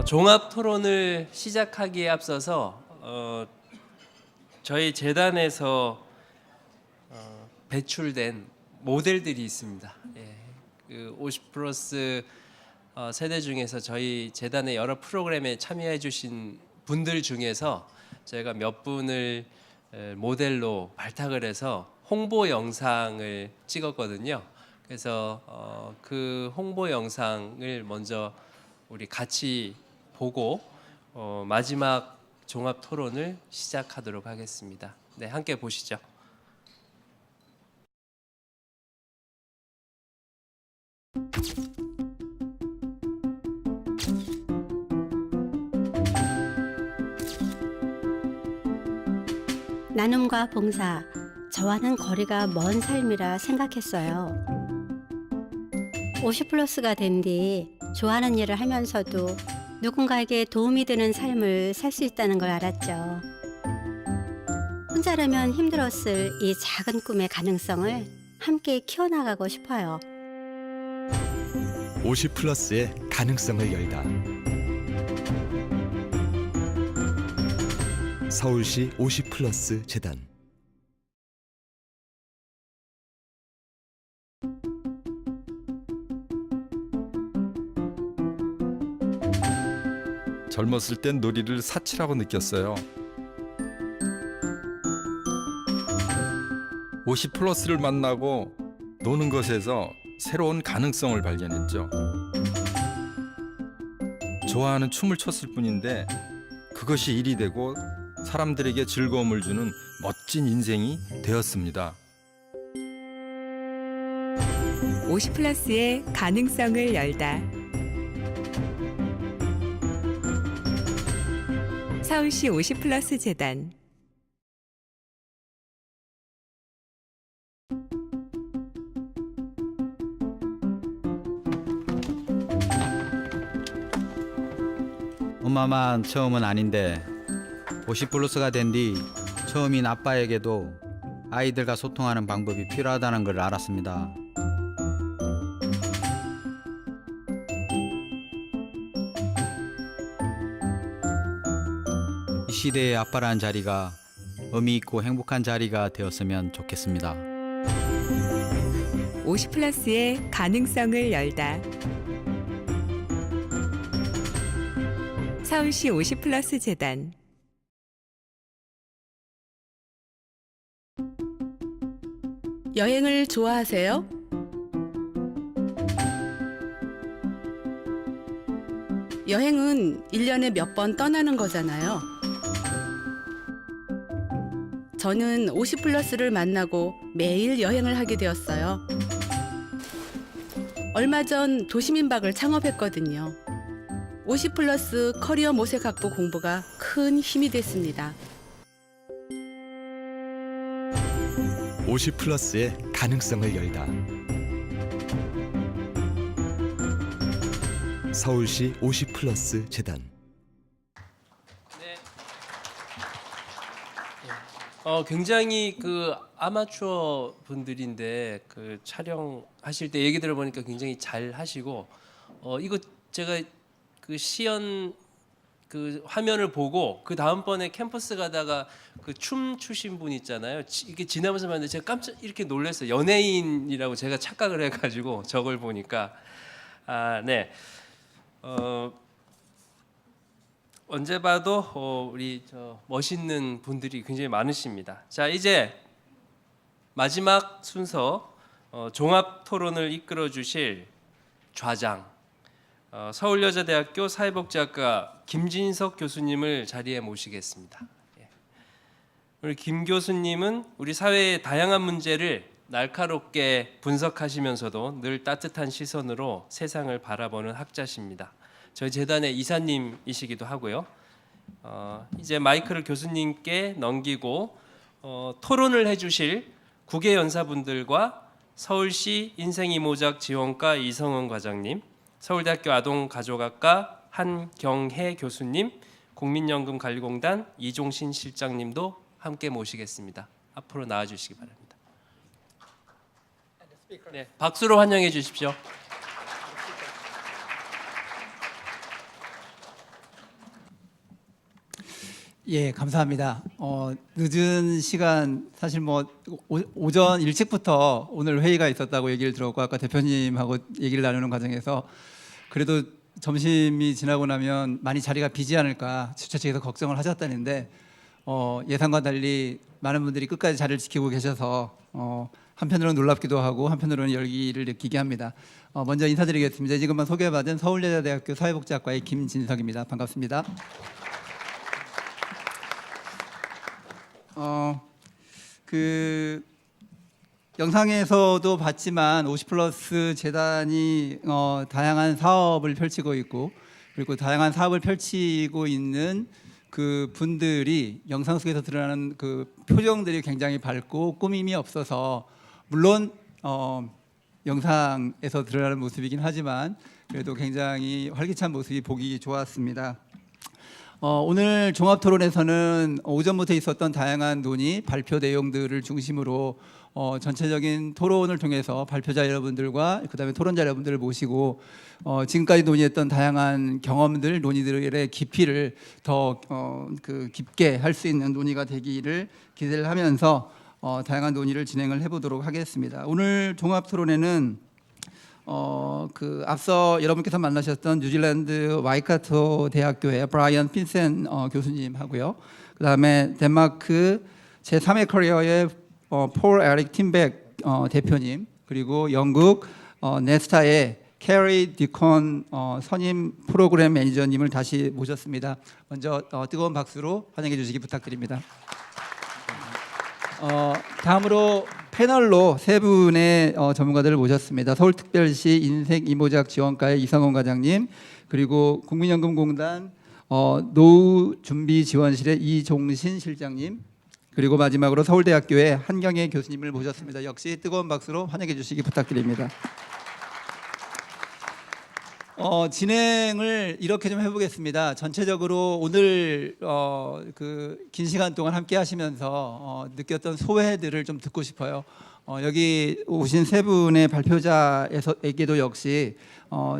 종합 토론을 시작하기에 앞서서 저희 재단에서 배출된 모델들이 있습니다. 그 50 플러스 세대 중에서 저희 재단의 여러 프로그램에 참여해 주신 분들 중에서 저희가 몇 분을 모델로 발탁을 해서 홍보 영상을 찍었거든요. 그래서 그 홍보 영상을 먼저 우리 같이 보고 마지막 종합 토론을 시작하도록 하겠습니다. 네, 함께 보시죠. 나눔과 봉사, 저와는 거리가 먼 삶이라 생각했어요. 50 플러스가 된 뒤 좋아하는 일을 하면서도 누군가에게 도움이 되는 삶을 살 수 있다는 걸 알았죠. 혼자라면 힘들었을 이 작은 꿈의 가능성을 함께 키워나가고 싶어요. 50 플러스의 가능성을 열다. 서울시 50 플러스 재단. 젊었을 땐 놀이를 사치라고 느꼈어요. 50 플러스를 만나고 노는 것에서 새로운 가능성을 발견했죠. 좋아하는 춤을 췄을 뿐인데 그것이 일이 되고 사람들에게 즐거움을 주는 멋진 인생이 되었습니다. 50 플러스의 가능성을 열다. 서울시 50 플러스 재단. 엄마만 처음은 아닌데 50 플러스가 된 뒤 처음인 아빠에게도 아이들과 소통하는 방법이 필요하다는 걸 알았습니다. 이 시대의 아빠라는 자리가 의미 있고 행복한 자리가 되었으면 좋겠습니다. 50 플러스의 가능성을 열다. 서울시 50 플러스 재단. 여행을 좋아하세요? 여행은 1년에 몇 번 떠나는 거잖아요. 저는 50 플러스를 만나고 매일 여행을 하게 되었어요. 얼마 전 도시민박을 창업했거든요. 50 플러스 커리어 모색 학부 공부가 큰 힘이 됐습니다. 50 플러스의 가능성을 열다. 서울시 50 플러스 재단. 네. 굉장히 그 아마추어 분들인데 그 촬영하실 때 얘기 들어보니까 굉장히 잘 하시고 이거 제가 그 시연 그 화면을 보고 그 다음번에 캠퍼스 가다가 그 춤 추신 분 있잖아요. 이게 지나면서 봤는데 제가 깜짝 이렇게 놀랐어요. 연예인이라고 제가 착각을 해가지고 저걸 보니까 네. 언제 봐도 우리 저 멋있는 분들이 굉장히 많으십니다. 자, 이제 마지막 순서 종합 토론을 이끌어 주실 좌장 서울여자대학교 사회복지학과 김진석 교수님을 자리에 모시겠습니다. 우리 김 교수님은 우리 사회의 다양한 문제를 날카롭게 분석하시면서도 늘 따뜻한 시선으로 세상을 바라보는 학자십니다. 저희 재단의 이사님이시기도 하고요. 이제 마이크를 교수님께 넘기고 토론을 해주실 국외연사분들과 서울시 인생이모작 지원과 이성은 과장님, 서울대학교 아동가족학과 한경혜 교수님, 국민연금관리공단 이종신 실장님도 함께 모시겠습니다. 앞으로 나와주시기 바랍니다. 네, 박수로 환영해 주십시오. 예, 감사합니다. 늦은 시간 사실 뭐 오전 일찍부터 오늘 회의가 있었다고 얘기를 들었고 아까 대표님하고 얘기를 나누는 과정에서 그래도 점심이 지나고 나면 많이 자리가 비지 않을까 주최 측에서 걱정을 하셨다는데 예상과 달리 많은 분들이 끝까지 자리를 지키고 계셔서 한편으로는 놀랍기도 하고 한편으로는 열기를 느끼게 합니다. 먼저 인사드리겠습니다. 지금만 소개받은 서울여자대학교 사회복지학과의 김진석입니다. 반갑습니다. 그 영상에서도 봤지만 50플러스 재단이 다양한 사업을 펼치고 있고 그리고 다양한 사업을 펼치고 있는 그 분들이 영상 속에서 드러나는 그 표정들이 굉장히 밝고 꾸밈이 없어서 물론 영상에서 드러나는 모습이긴 하지만 그래도 굉장히 활기찬 모습이 보기 좋았습니다. 오늘 종합토론에서는 오전부터 있었던 다양한 논의, 발표 내용들을 중심으로 전체적인 토론을 통해서 발표자 여러분들과 그다음에 토론자 여러분들을 모시고 지금까지 논의했던 다양한 경험들, 논의들의 깊이를 더 깊게 할 수 있는 논의가 되기를 기대를 하면서 다양한 논의를 진행을 해보도록 하겠습니다. 오늘 종합토론에는 앞서 여러분께서 만나셨던 뉴질랜드 와이카토 대학교의 브라이언 핀센 교수님하고요. 그다음에 덴마크 제3의 커리어의 폴 에릭 팀백 대표님 그리고 영국 네스타의 캐리 디콘 선임 프로그램 매니저님을 다시 모셨습니다. 먼저 뜨거운 박수로 환영해 주시기 부탁드립니다. 다음으로 패널로 세 분의 전문가들을 모셨습니다. 서울특별시 인생이모작지원과의 이성원 과장님, 그리고 국민연금공단 노후준비지원실의 이종신 실장님, 그리고 마지막으로 서울대학교의 한경애 교수님을 모셨습니다. 역시 뜨거운 박수로 환영해 주시기 부탁드립니다. 진행을 이렇게 좀 해보겠습니다. 전체적으로 오늘 긴 시간 동안 함께 하시면서 느꼈던 소회들을 좀 듣고 싶어요. 여기 오신 세 분의 발표자에게도 역시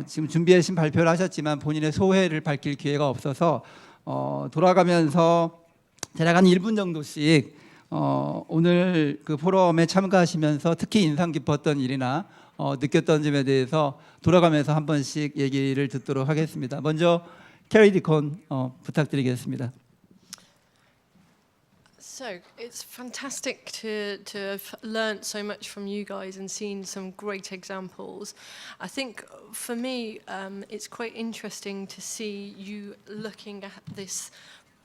지금 준비하신 발표를 하셨지만 본인의 소회를 밝힐 기회가 없어서 돌아가면서 대략 한 1분 정도씩 오늘 그 포럼에 참가하시면서 특히 인상 깊었던 일이나 느꼈던 점에 대해서 돌아가면서 한 번씩 얘기를 듣도록 하겠습니다. 먼저 캐리 디콘 부탁드리겠습니다. So it's fantastic to have learnt so much from you guys and seen some great examples. I think for me it's quite interesting to see you looking at this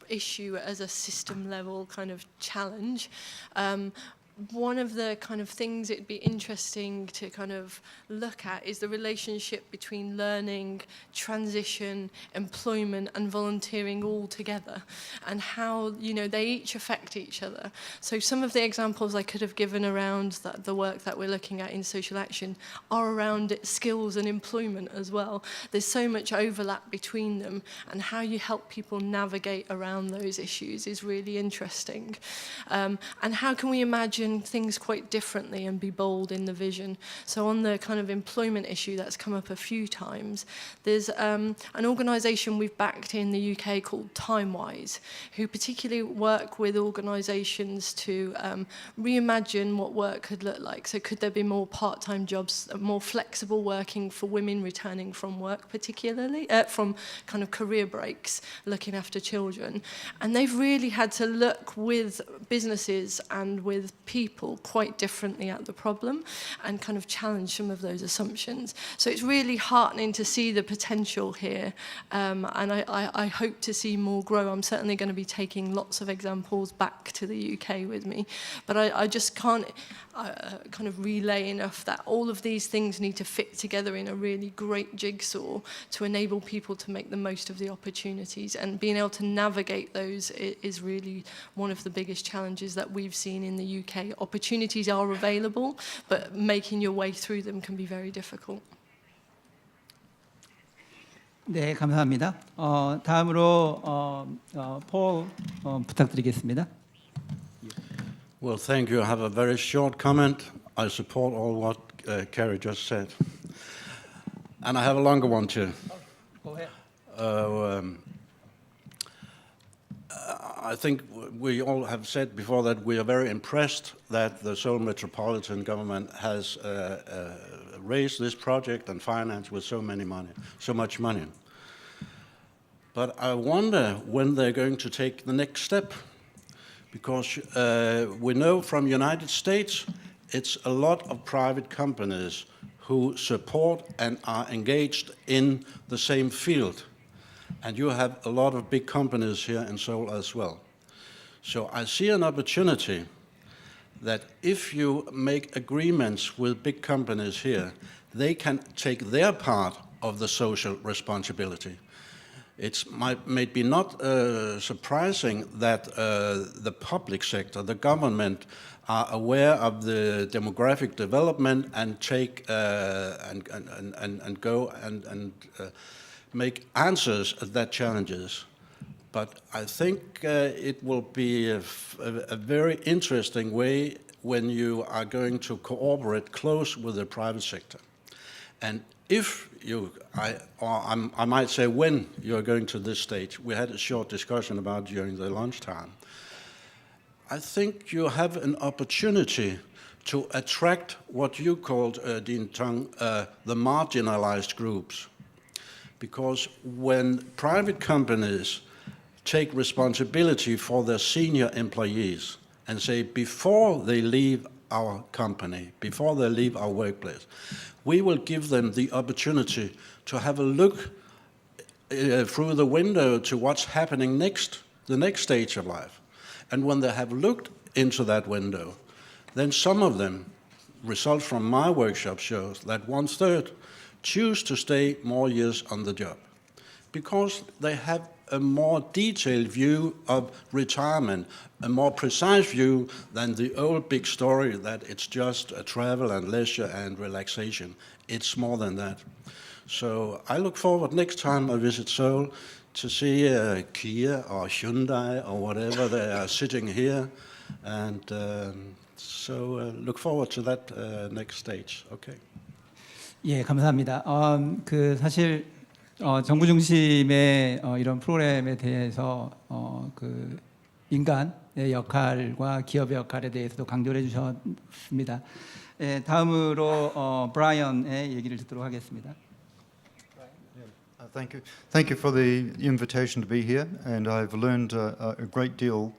issue as a system level kind of challenge. One of the kind of things it'd be interesting to kind of look at is the relationship between learning, transition, employment and volunteering all together, and how they each affect each other. So some of the examples I could have given around the work that we're looking at in social action are around skills and employment as well. There's so much overlap between them, and how you help people navigate around those issues is really interesting. And how can we imagine things quite differently and be bold in the vision? So on the kind of employment issue that's come up a few times, there's an organisation we've backed in the UK called TimeWise, who particularly work with organisations to reimagine what work could look like. So could there be more part-time jobs, more flexible working for women returning from work, particularly from kind of career breaks, looking after children. And they've really had to look with businesses and with people quite differently at the problem and kind of challenge some of those assumptions. So it's really heartening to see the potential here, and I hope to see more grow. I'm certainly going to be taking lots of examples back to the UK with me, but I just can't kind of relay enough that all of these things need to fit together in a really great jigsaw to enable people to make the most of the opportunities, and being able to navigate those is really one of the biggest challenges that we've seen in the UK. Opportunities are available, but making your way through them can be very difficult. 네, 감사합니다. 다음으로 폴 부탁드리겠습니다. Well, thank you. I have a very short comment. I support all what Carrie just said. And I have a longer one too. Go ahead. I think we all have said before that we are very impressed that the Seoul Metropolitan Government has raised this project and financed with so much money. But I wonder when they're going to take the next step, because we know from United States it's a lot of private companies who support and are engaged in the same field. And you have a lot of big companies here in Seoul as well. So I see an opportunity that if you make agreements with big companies here, they can take their part of the social responsibility. It may be not surprising that the public sector, the government, are aware of the demographic development and take and go and make answers at that challenges. But I think it will be a very interesting way when you are going to cooperate close with the private sector. And if you, I might say when you're going to this stage, we had a short discussion about during the lunchtime, I think you have an opportunity to attract what you called, Dean Tung, the marginalized groups. Because when private companies take responsibility for their senior employees and say, before they leave our company, before they leave our workplace, we will give them the opportunity to have a look through the window to what's happening next, the next stage of life. And when they have looked into that window, then some of them, results from my workshop shows that 1/3 choose to stay more years on the job because they have a more detailed view of retirement, a more precise view than the old big story that it's just a travel and leisure and relaxation. It's more than that. So I look forward next time I visit Seoul to see Kia or Hyundai or whatever they are sitting here, and so look forward to that next stage. Okay. 예, 감사합니다. 그 사실 정부 중심의 이런 프로그램에 대해서 그 인간의 역할과 기업의 역할에 대해서도 강조를 해주셨습니다. 예, 다음으로 브라이언의 얘기를 듣도록 하겠습니다. Thank you. Thank you for the invitation to be here, and I've learned a great deal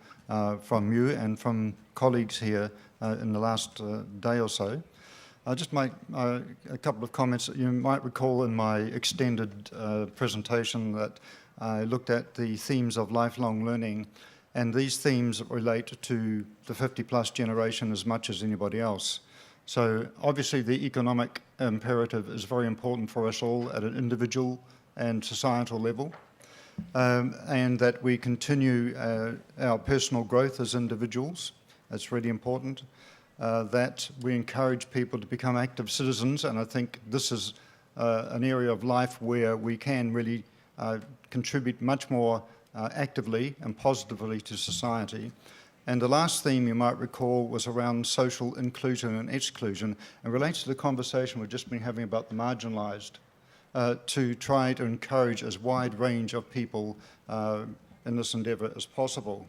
from you and from colleagues here in the last day or so. Just make a couple of comments. You might recall in my extended presentation that I looked at the themes of lifelong learning, and these themes relate to the 50-plus generation as much as anybody else. So obviously the economic imperative is very important for us all at an individual and societal level, and that we continue our personal growth as individuals. That's really important. That we encourage people to become active citizens, and I think this is an area of life where we can really contribute much more actively and positively to society. And the last theme you might recall was around social inclusion and exclusion, and relates to the conversation we've just been having about the marginalised, to try to encourage as wide range of people in this endeavour as possible.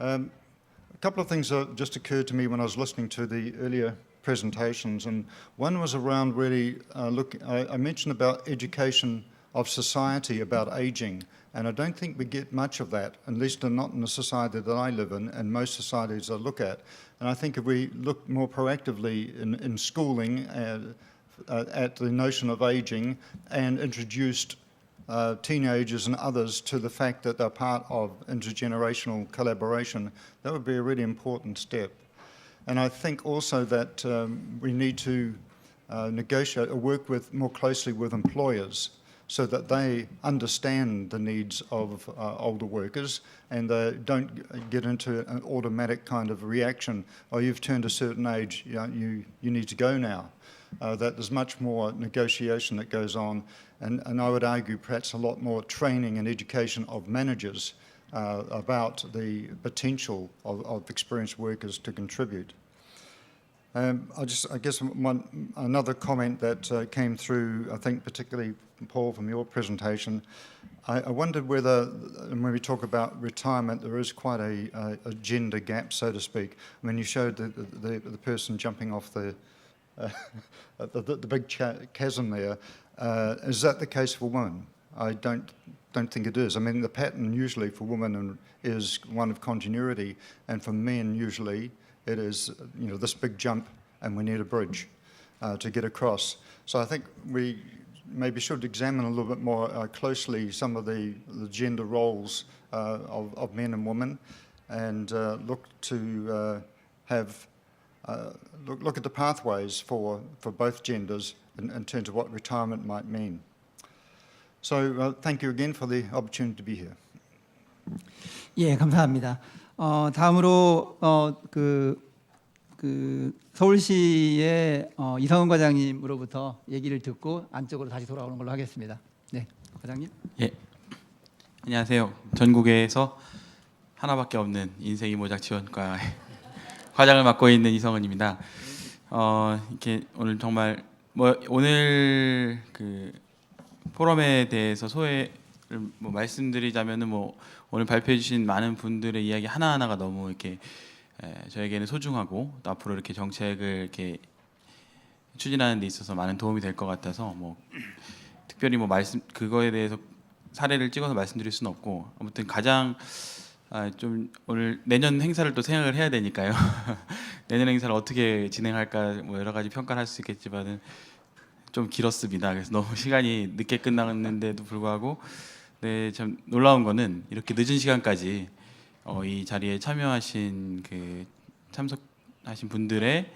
A couple of things just occurred to me when I was listening to the earlier presentations, and one was around really I mentioned about education of society about ageing, and I don't think we get much of that, at least not in the society that I live in and most societies I look at. And I think if we look more proactively in schooling at the notion of ageing and introduced teenagers and others to the fact that they're part of intergenerational collaboration, that would be a really important step. And I think also that we need to negotiate or work more closely with employers so that they understand the needs of older workers and they don't get into an automatic kind of reaction, oh, you've turned a certain age, you need to go now. That there's much more negotiation that goes on, and I would argue perhaps a lot more training and education of managers about the potential of experienced workers to contribute. I guess another comment that came through, I think particularly Paul from your presentation, I wondered whether, when we talk about retirement, there is quite a gender gap, so to speak. I mean, you showed the person jumping off the big chasm there. Is that the case for women? I don't think it is. I mean, the pattern usually for women is one of continuity, and for men usually it is, you know, this big jump, and we need a bridge to get across. So I think we maybe should examine a little bit more closely some of the gender roles of men and women, and look to look at the pathways for both genders in terms of what retirement might mean. So thank you again for the opportunity to be here. 예, 감사합니다. 다음으로 서울시의 이성은 과장님으로부터 얘기를 듣고 안쪽으로 다시 돌아오는 걸로 하겠습니다. 네, 과장님. 예, 안녕하세요. 전국에서 하나밖에 없는 인생이모작 지원과의 과장을 맡고 있는 이성은입니다. 이렇게 오늘 정말 오늘 그 포럼에 대해서 소회를 말씀드리자면은 오늘 발표해 주신 많은 분들의 이야기 하나하나가 너무 이렇게 저에게는 소중하고 또 앞으로 이렇게 정책을 이렇게 추진하는 데 있어서 많은 도움이 될 것 같아서 특별히 그거에 대해서 사례를 찍어서 말씀드릴 수는 없고, 아무튼 가장 좀 오늘 내년 행사를 또 생각을 해야 되니까요. 내년 행사를 어떻게 진행할까 여러 가지 평가를 할 수 있겠지만은 좀 길었습니다. 그래서 너무 시간이 늦게 끝났는데도 불구하고 참 놀라운 거는 이렇게 늦은 시간까지 이 자리에 참여하신 참석하신 분들의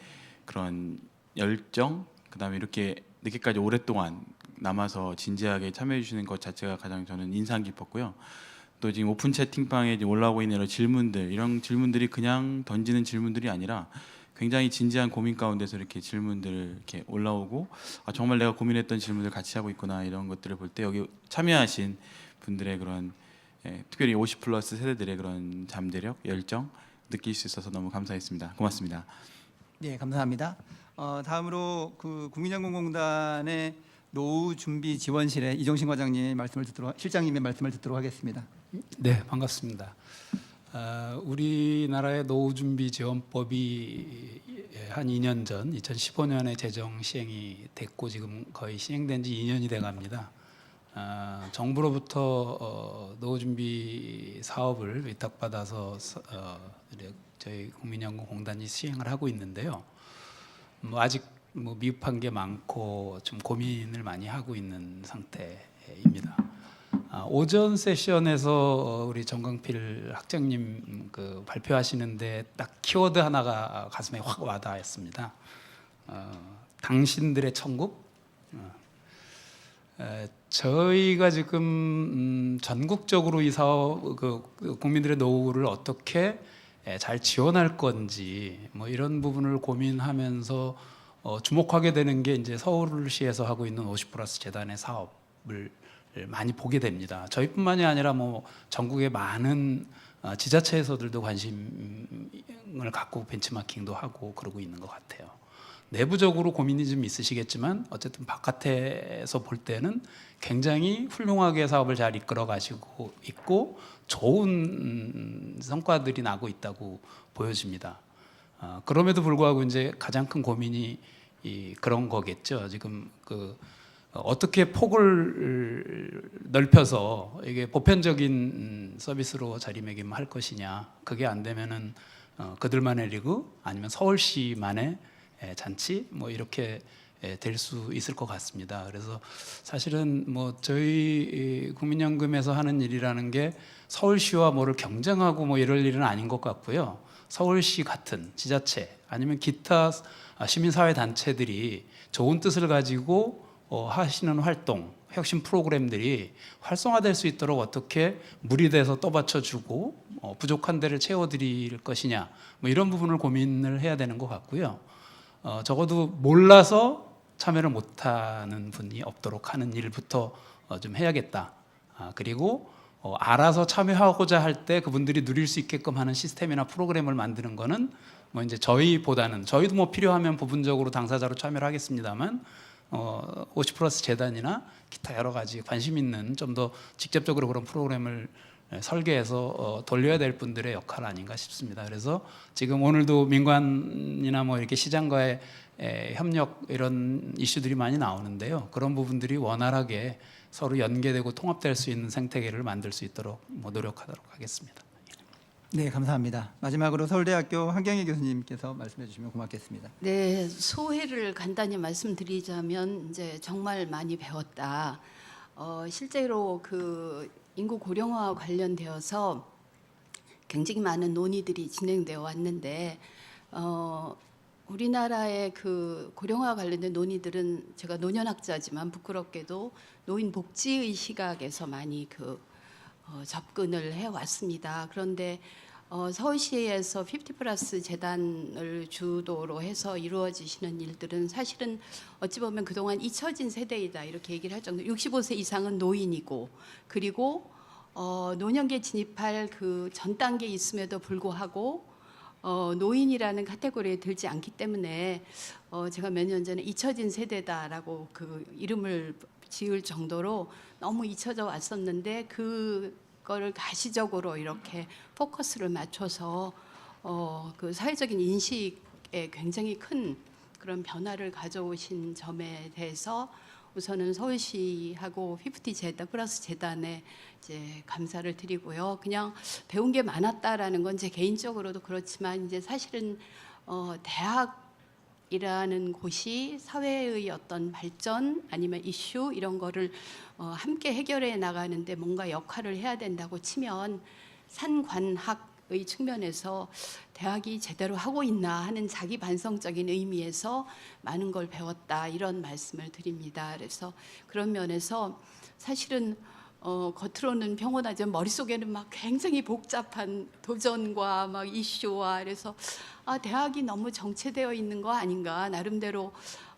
그런 열정, 그다음에 이렇게 늦게까지 오랫동안 남아서 진지하게 참여해 주시는 것 자체가 가장 저는 인상 깊었고요. 또 지금 오픈 채팅방에 올라오고 있는 여러 질문들, 이런 질문들이 그냥 던지는 질문들이 아니라 굉장히 진지한 고민 가운데서 이렇게 질문들 이렇게 올라오고, 정말 내가 고민했던 질문들 같이 하고 있구나, 이런 것들을 볼 때 여기 참여하신 분들의 그런 특별히 50+ 세대들의 그런 잠재력, 열정 느낄 수 있어서 너무 감사했습니다. 고맙습니다. 네, 감사합니다. 다음으로 국민연금공단의 노후 준비 지원실의 이종신 과장님의 실장님의 말씀을 듣도록 하겠습니다. 네, 반갑습니다. 우리나라의 노후준비지원법이 한 2년 전 2015년에 제정 시행이 됐고 지금 거의 시행된 지 2년이 돼갑니다. 정부로부터 노후준비 사업을 위탁받아서 저희 국민연금공단이 시행을 하고 있는데요. 아직 미흡한 게 많고 좀 고민을 많이 하고 있는 상태입니다. 오전 세션에서 우리 정강필 학장님 발표하시는데 딱 키워드 하나가 가슴에 확 와닿았습니다. 당신들의 천국. 저희가 지금 전국적으로 이 사업, 국민들의 노후를 어떻게 잘 지원할 건지 이런 부분을 고민하면서 주목하게 되는 게 이제 서울시에서 하고 있는 50+ 재단의 사업을 많이 보게 됩니다. 저희뿐만이 아니라 전국의 많은 지자체에서들도 관심을 갖고 벤치마킹도 하고 그러고 있는 것 같아요. 내부적으로 고민이 좀 있으시겠지만 어쨌든 바깥에서 볼 때는 굉장히 훌륭하게 사업을 잘 이끌어 가시고 있고 좋은 성과들이 나고 있다고 보여집니다. 그럼에도 불구하고 이제 가장 큰 고민이 그런 거겠죠. 지금 어떻게 폭을 넓혀서 이게 보편적인 서비스로 자리매김할 것이냐. 그게 안 되면은 그들만의 리그 아니면 서울시만의 잔치 이렇게 될 수 있을 것 같습니다. 그래서 사실은 저희 국민연금에서 하는 일이라는 게 서울시와 뭐를 경쟁하고 이럴 일은 아닌 것 같고요. 서울시 같은 지자체 아니면 기타 시민사회 단체들이 좋은 뜻을 가지고 하시는 활동, 혁신 프로그램들이 활성화될 수 있도록 어떻게 물이 돼서 떠받쳐주고 부족한 데를 채워드릴 것이냐 이런 부분을 고민을 해야 되는 것 같고요. 적어도 몰라서 참여를 못하는 분이 없도록 하는 일부터 좀 해야겠다. 그리고 알아서 참여하고자 할 때 그분들이 누릴 수 있게끔 하는 시스템이나 프로그램을 만드는 거는 뭐 이제 저희도 뭐 필요하면 부분적으로 당사자로 참여를 하겠습니다만 50플러스 재단이나 기타 여러 가지 관심 있는 좀 더 직접적으로 그런 프로그램을 설계해서 돌려야 될 분들의 역할 아닌가 싶습니다. 그래서 지금 오늘도 민관이나 뭐 이렇게 시장과의 협력 이런 이슈들이 많이 나오는데요. 그런 부분들이 원활하게 서로 연계되고 통합될 수 있는 생태계를 만들 수 있도록 뭐 노력하도록 하겠습니다. 네, 감사합니다. 마지막으로 서울대학교 한경희 교수님께서 말씀해 주시면 고맙겠습니다. 네, 소회를 간단히 말씀드리자면 이제 정말 많이 배웠다. 실제로 그 인구 고령화 관련되어서 굉장히 많은 논의들이 진행되어 왔는데 우리나라의 그 고령화 관련된 논의들은 제가 노년학자지만 부끄럽게도 노인 복지의 시각에서 많이 접근을 해 왔습니다. 그런데 서울시에서 50플러스 재단을 주도로 해서 이루어지시는 일들은 사실은 어찌 보면 그동안 잊혀진 세대이다 이렇게 얘기를 할 정도. 65세 이상은 노인이고 그리고 노년기에 진입할 그 전 단계에 있음에도 불구하고 노인이라는 카테고리에 들지 않기 때문에 제가 몇 년 전에 잊혀진 세대다라고 그 이름을 지을 정도로 너무 잊혀져 왔었는데 그거를 가시적으로 이렇게 포커스를 맞춰서 그 사회적인 인식에 굉장히 큰 그런 변화를 가져오신 점에 대해서 우선은 서울시하고 50 재단 플러스 재단에 이제 감사를 드리고요. 그냥 배운 게 많았다라는 건 제 개인적으로도 그렇지만 이제 사실은 대학이라는 곳이 사회의 어떤 발전 아니면 이슈 이런 거를 함께 해결해 나가는데 뭔가 역할을 해야 된다고 치면 산관학의 측면에서 대학이 제대로 하고 있나 하는 자기 반성적인 의미에서 많은 걸 배웠다 이런 말씀을 드립니다. 그래서 그런 면에서 사실은 겉으로는 평온하지만 머릿속에는 막 굉장히 복잡한 도전과 막 이슈와 그래서 대학이 너무 정체되어 있는 거 아닌가 나름대로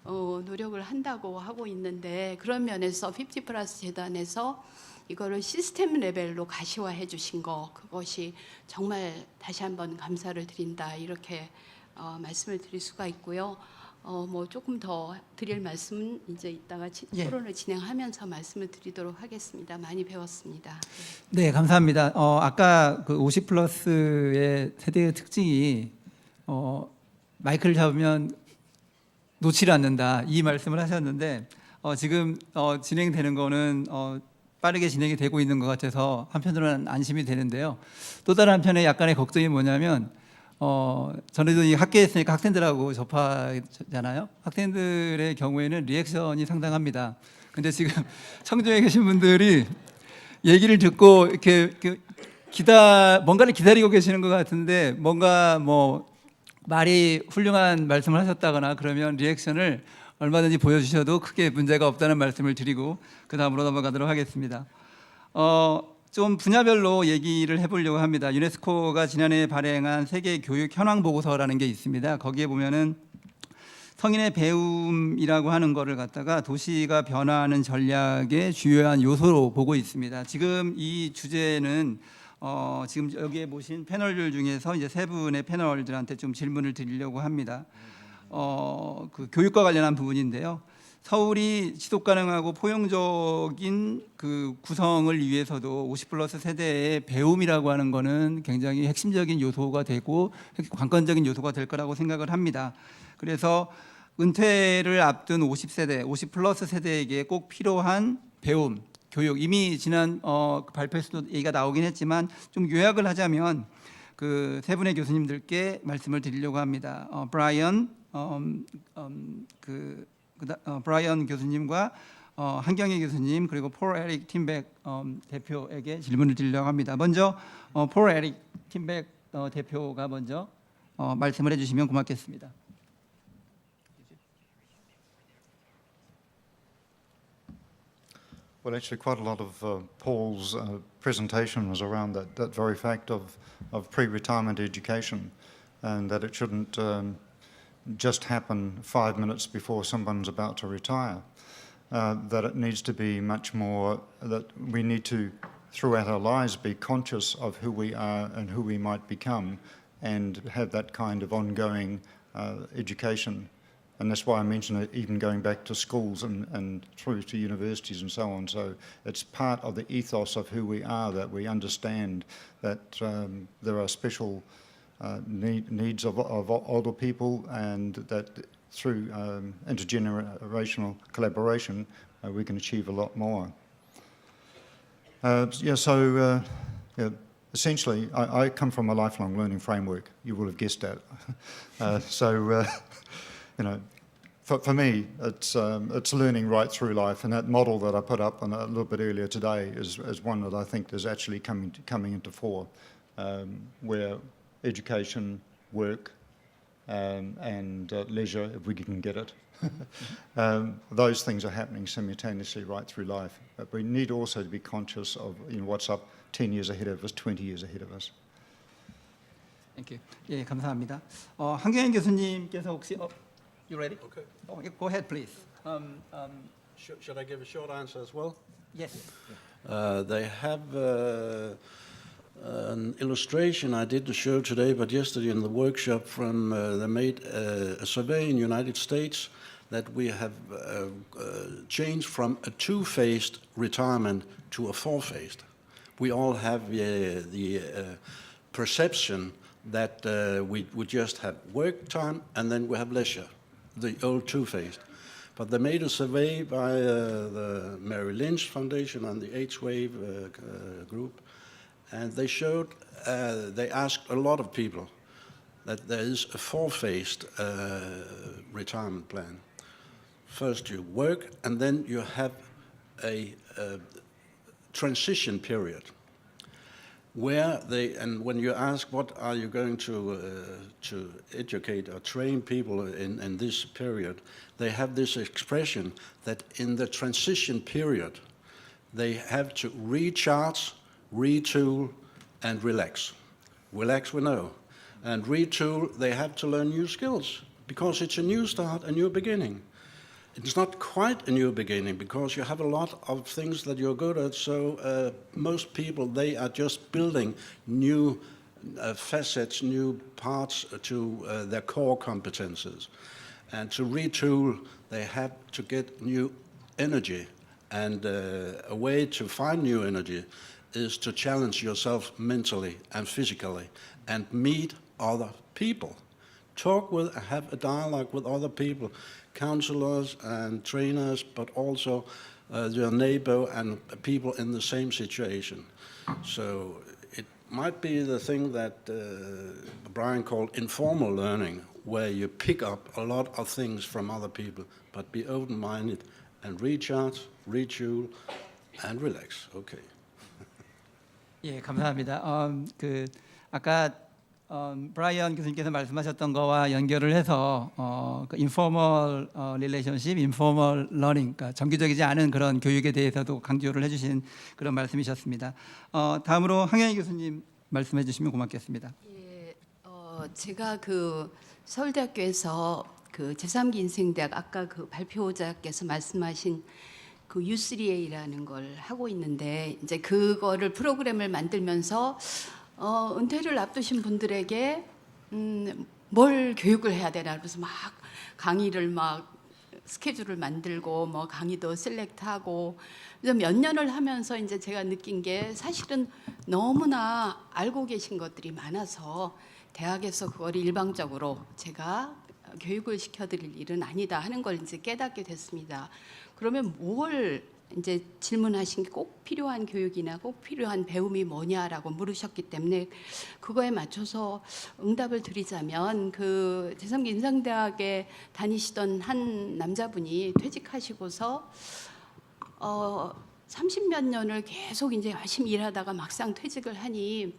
노력을 한다고 하고 있는데 그런 면에서 50 플러스 재단에서 이거를 시스템 레벨로 가시화해 주신 거 그것이 정말 다시 한번 감사를 드린다 이렇게 말씀을 드릴 수가 있고요. 뭐 조금 더 드릴 말씀은 이제 이따가 토론을 진행하면서 말씀을 드리도록 하겠습니다. 많이 배웠습니다. 네, 감사합니다. 아까 그 50 플러스의 세대의 특징이 마이크를 잡으면 놓지 않는다 이 말씀을 하셨는데 지금 진행되는 거는 빠르게 진행이 되고 있는 것 같아서 한편으로는 안심이 되는데요. 또 다른 한편에 약간의 걱정이 뭐냐면 전에도 이 학교에 있으니까 학생들하고 접하잖아요. 학생들의 경우에는 리액션이 상당합니다. 근데 지금 청중에 계신 분들이 얘기를 듣고 이렇게 뭔가를 기다리고 계시는 것 같은데 뭔가 뭐 말이 훌륭한 말씀을 하셨다거나 그러면 리액션을 얼마든지 보여주셔도 크게 문제가 없다는 말씀을 드리고 그 다음으로 넘어가도록 하겠습니다. 좀 분야별로 얘기를 해보려고 합니다. 유네스코가 지난해 발행한 세계 교육 현황 보고서라는 게 있습니다. 거기에 보면은 성인의 배움이라고 하는 거를 갖다가 도시가 변화하는 전략의 주요한 요소로 보고 있습니다. 지금 이 주제는 지금 여기에 보신 패널들 중에서 이제 세 분의 패널들한테 좀 질문을 드리려고 합니다. 그 교육과 관련한 부분인데요. 서울이 지속 가능하고 포용적인 그 구성을 위해서도 50 플러스 세대의 배움이라고 하는 거는 굉장히 핵심적인 요소가 되고 관건적인 요소가 될 거라고 생각을 합니다. 그래서 은퇴를 앞둔 50세대, 50 플러스 세대에게 꼭 필요한 배움, 교육 이미 지난 발표에서도 얘기가 나오긴 했지만 좀 요약을 하자면 그 세 분의 교수님들께 말씀을 드리려고 합니다. 브라이언 교수님과 한경희 교수님 그리고 폴 에릭 팀백 대표에게 질문을 드리려고 합니다. 먼저 폴 에릭 팀백 대표가 먼저 말씀을 해주시면 고맙겠습니다. Well, actually, quite a lot of Paul's presentation was around that very fact of pre-retirement education, and that it shouldn't just happen 5 minutes before someone's about to retire. That it needs to be much more, that we need to, throughout our lives, be conscious of who we are and who we might become, and have that kind of ongoing education. And that's why I mention it even going back to schools and through to universities and so on. So it's part of the ethos of who we are, that we understand that there are special needs of older people, and that through intergenerational collaboration we can achieve a lot more. Essentially, I come from a lifelong learning framework. You will have guessed that. For me, it's learning right through life, and that model that I put up a little bit earlier today is one that I think is actually coming into fore, where education, work, and leisure, if we can get it, those things are happening simultaneously right through life. But we need also to be conscious of what's up 10 years ahead of us, 20 years ahead of us. Thank you. 예, 감사합니다. 한경현 교수님께서 혹시 you ready? Okay. Go ahead, please. Should I give a short answer as well? Yes. They have an illustration I didn't show today, but yesterday in the workshop from they made a survey in the United States that we have changed from a two-phased retirement to a four-phased. We all have the perception that we just have work time and then we have leisure, the old two-phased. But they made a survey by the Mary Lynch Foundation and the H-Wave group, and they showed, they asked a lot of people that there is a four-phased retirement plan. First you work, and then you have a transition period where and when you ask what are you going to educate or train people in this period, they have this expression that in the transition period they have to recharge, retool, and relax. Relax, we know. And retool, they have to learn new skills because it's a new start, a new beginning. It's not quite a new beginning because you have a lot of things that you're good at, so most people, they are just building new facets, new parts to their core competences. And to retool, they have to get new energy, and a way to find new energy is to challenge yourself mentally and physically and meet other people. Talk with, have a dialogue with other people, counselors and trainers, but also your neighbor and people in the same situation. So it might be the thing that Brian called informal learning, where you pick up a lot of things from other people, but be open-minded and recharge, refuel, and relax. Okay. 예, 감사합니다. 아까 브라이언 교수님께서 말씀하셨던 거와 연결을 해서 그 informal relationship, informal learning, 그러니까 정규적이지 않은 그런 교육에 대해서도 강조를 해주신 그런 말씀이셨습니다. 다음으로 황현희 교수님 말씀해 주시면 고맙겠습니다. 예, 제가 그 서울대학교에서 그 제3기 인생대학 아까 그 발표자께서 말씀하신 그 U3A라는 걸 하고 있는데 이제 그거를 프로그램을 만들면서 은퇴를 앞두신 분들에게 뭘 교육을 해야 되나 그래서 막 강의를 막 스케줄을 만들고 뭐 강의도 셀렉트하고 그래서 몇 년을 하면서 이제 제가 느낀 게 사실은 너무나 알고 계신 것들이 많아서 대학에서 그걸 일방적으로 제가 교육을 시켜드릴 일은 아니다 하는 걸 이제 깨닫게 됐습니다. 그러면 뭘 이제 질문하신 게 꼭 필요한 교육이나 꼭 필요한 배움이 뭐냐라고 물으셨기 때문에 그거에 맞춰서 응답을 드리자면 그 제3기 인상대학에 다니시던 한 남자분이 퇴직하시고서 30몇 년을 계속 이제 열심히 일하다가 막상 퇴직을 하니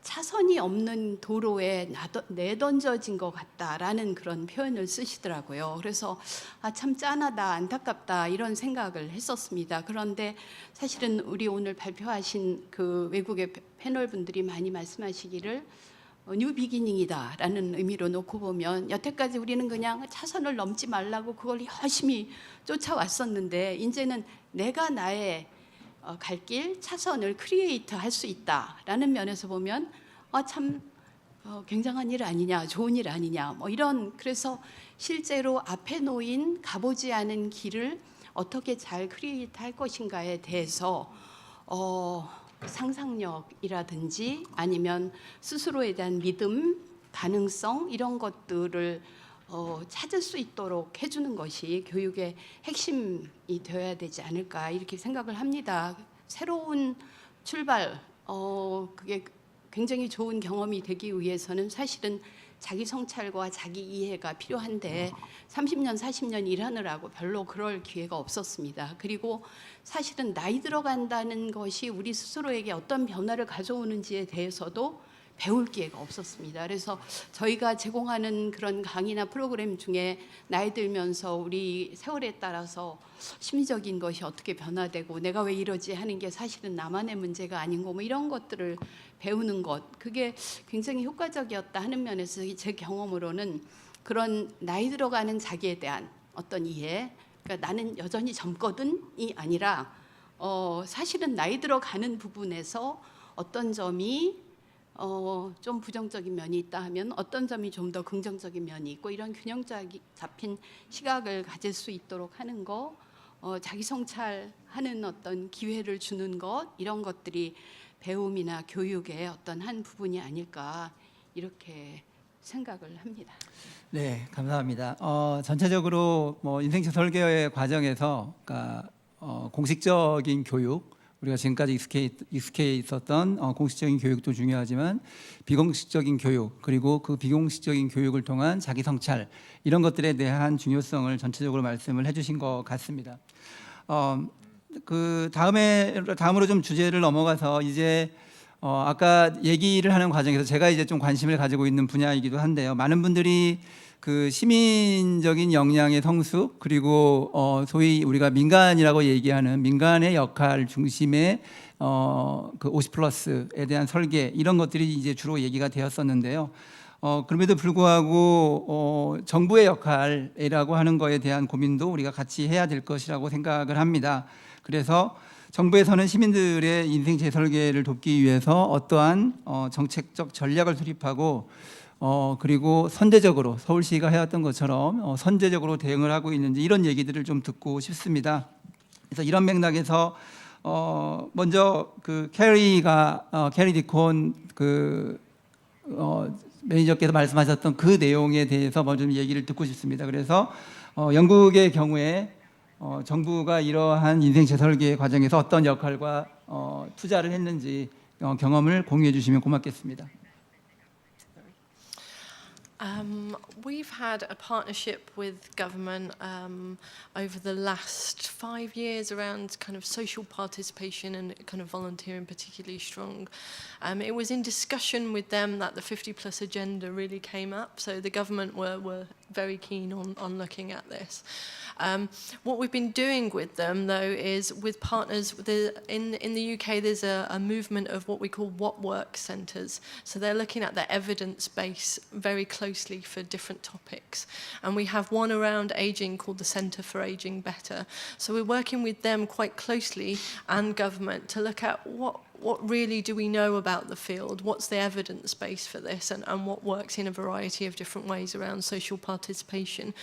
차선이 없는 도로에 내던져진 것 같다라는 그런 표현을 쓰시더라고요. 그래서 참 짠하다, 안타깝다 이런 생각을 했었습니다. 그런데 사실은 우리 오늘 발표하신 그 외국의 패널 분들이 많이 말씀하시기를 뉴 비기닝이다라는 의미로 놓고 보면 여태까지 우리는 그냥 차선을 넘지 말라고 그걸 열심히 쫓아왔었는데 이제는 내가 나의 갈 길, 차선을 크리에이트 할 수 있다라는 면에서 보면 참 굉장한 일 아니냐, 좋은 일 아니냐, 뭐 이런 그래서 실제로 앞에 놓인 가보지 않은 길을 어떻게 잘 크리에이트할 것인가에 대해서 상상력이라든지 아니면 스스로에 대한 믿음, 가능성 이런 것들을 찾을 수 있도록 해주는 것이 교육의 핵심이 되어야 되지 않을까 이렇게 생각을 합니다. 새로운 출발, 그게 굉장히 좋은 경험이 되기 위해서는 사실은 자기 성찰과 자기 이해가 필요한데 30년, 40년 일하느라고 별로 그럴 기회가 없었습니다. 그리고 사실은 나이 들어간다는 것이 우리 스스로에게 어떤 변화를 가져오는지에 대해서도 배울 기회가 없었습니다. 그래서 저희가 제공하는 그런 강의나 프로그램 중에 나이 들면서 우리 세월에 따라서 심리적인 것이 어떻게 변화되고 내가 왜 이러지 하는 게 사실은 나만의 문제가 아닌 거 뭐 이런 것들을 배우는 것 그게 굉장히 효과적이었다 하는 면에서 제 경험으로는 그런 나이 들어가는 자기에 대한 어떤 이해 그러니까 나는 여전히 젊거든이 아니라 사실은 나이 들어가는 부분에서 어떤 점이 좀 부정적인 면이 있다 하면 어떤 점이 좀 더 긍정적인 면이 있고 이런 균형 잡힌 시각을 가질 수 있도록 하는 거 자기 성찰하는 어떤 기회를 주는 것 이런 것들이 배움이나 교육의 어떤 한 부분이 아닐까 이렇게 생각을 합니다. 네, 감사합니다. 전체적으로 뭐 인생체 설계의 과정에서 그러니까 공식적인 교육 우리가 지금까지 익숙해 있었던 공식적인 교육도 중요하지만 비공식적인 교육 그리고 그 비공식적인 교육을 통한 자기 성찰 이런 것들에 대한 중요성을 전체적으로 말씀을 해주신 것 같습니다. 그 다음으로 좀 주제를 넘어가서 이제 아까 얘기를 하는 과정에서 제가 이제 좀 관심을 가지고 있는 분야이기도 한데요. 많은 분들이 그 시민적인 역량의 성숙 그리고 소위 우리가 민간이라고 얘기하는 민간의 역할 중심의 그 50플러스에 대한 설계 이런 것들이 이제 주로 얘기가 되었었는데요. 그럼에도 불구하고 정부의 역할이라고 하는 거에 대한 고민도 우리가 같이 해야 될 것이라고 생각을 합니다. 그래서 정부에서는 시민들의 인생 재설계를 돕기 위해서 어떠한 정책적 전략을 수립하고 그리고 선제적으로 서울시가 해왔던 것처럼 선제적으로 대응을 하고 있는지 이런 얘기들을 좀 듣고 싶습니다. 그래서 이런 맥락에서 먼저 그 캐리 디콘 그 매니저께서 말씀하셨던 그 내용에 대해서 먼저 좀 얘기를 듣고 싶습니다. 그래서 영국의 경우에 정부가 이러한 인생 재설계 과정에서 어떤 역할과 투자를 했는지 경험을 공유해 주시면 고맙겠습니다. We've had a partnership with government over the last 5 years around kind of social participation and kind of volunteering particularly strong. It was in discussion with them that the 50+ agenda really came up, so the government were very keen on looking at this. What we've been doing with them, though, is with partners. In the UK, there's a movement of what we call what works centres. So they're looking at their evidence base very closely for different topics. And we have one around ageing called the Centre for Ageing Better. So we're working with them quite closely and government to look at what really do we know about the field, what's the evidence base for this, and what works in a variety of different ways around social participation.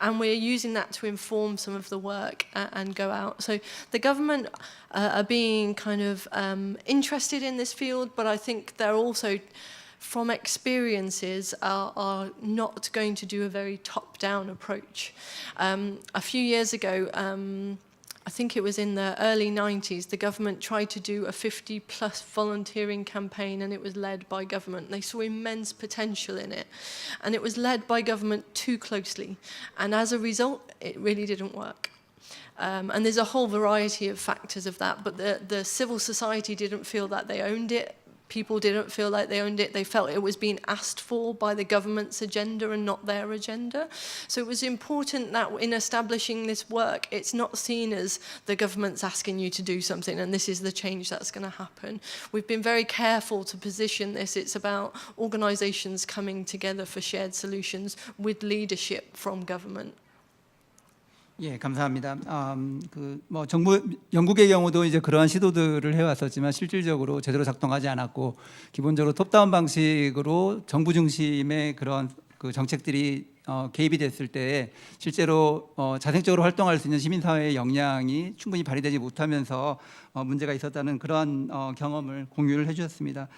And we're using that to inform some of the work and go out. So the government are being kind of interested in this field, but I think they're also, from experiences, are not going to do a very top-down approach. A few years ago, I think it was in the early 90s, the government tried to do a 50+ volunteering campaign, and it was led by government. They saw immense potential in it, and it was led by government too closely. And as a result, it really didn't work. And there's a whole variety of factors of that, but the civil society didn't feel that they owned it. People didn't feel like they owned it. They felt it was being asked for by the government's agenda and not their agenda. So it was important that in establishing this work, it's not seen as the government's asking you to do something and this is the change that's going to happen. We've been very careful to position this. It's about organisations coming together for shared solutions with leadership from government. 예, 감사합니다. 뭐 정부 영국의 경우도 이제 그러한 시도들을 해왔었지만 실질적으로 제대로 작동하지 않았고 기본적으로 톱다운 방식으로 정부 중심의 그런 그 정책들이 개입이 됐을 때 실제로 자생적으로 활동할 수 있는 시민사회의 역량이 충분히 발휘되지 못하면서 문제가 있었다는 그러한 경험을 공유를 해주셨습니다.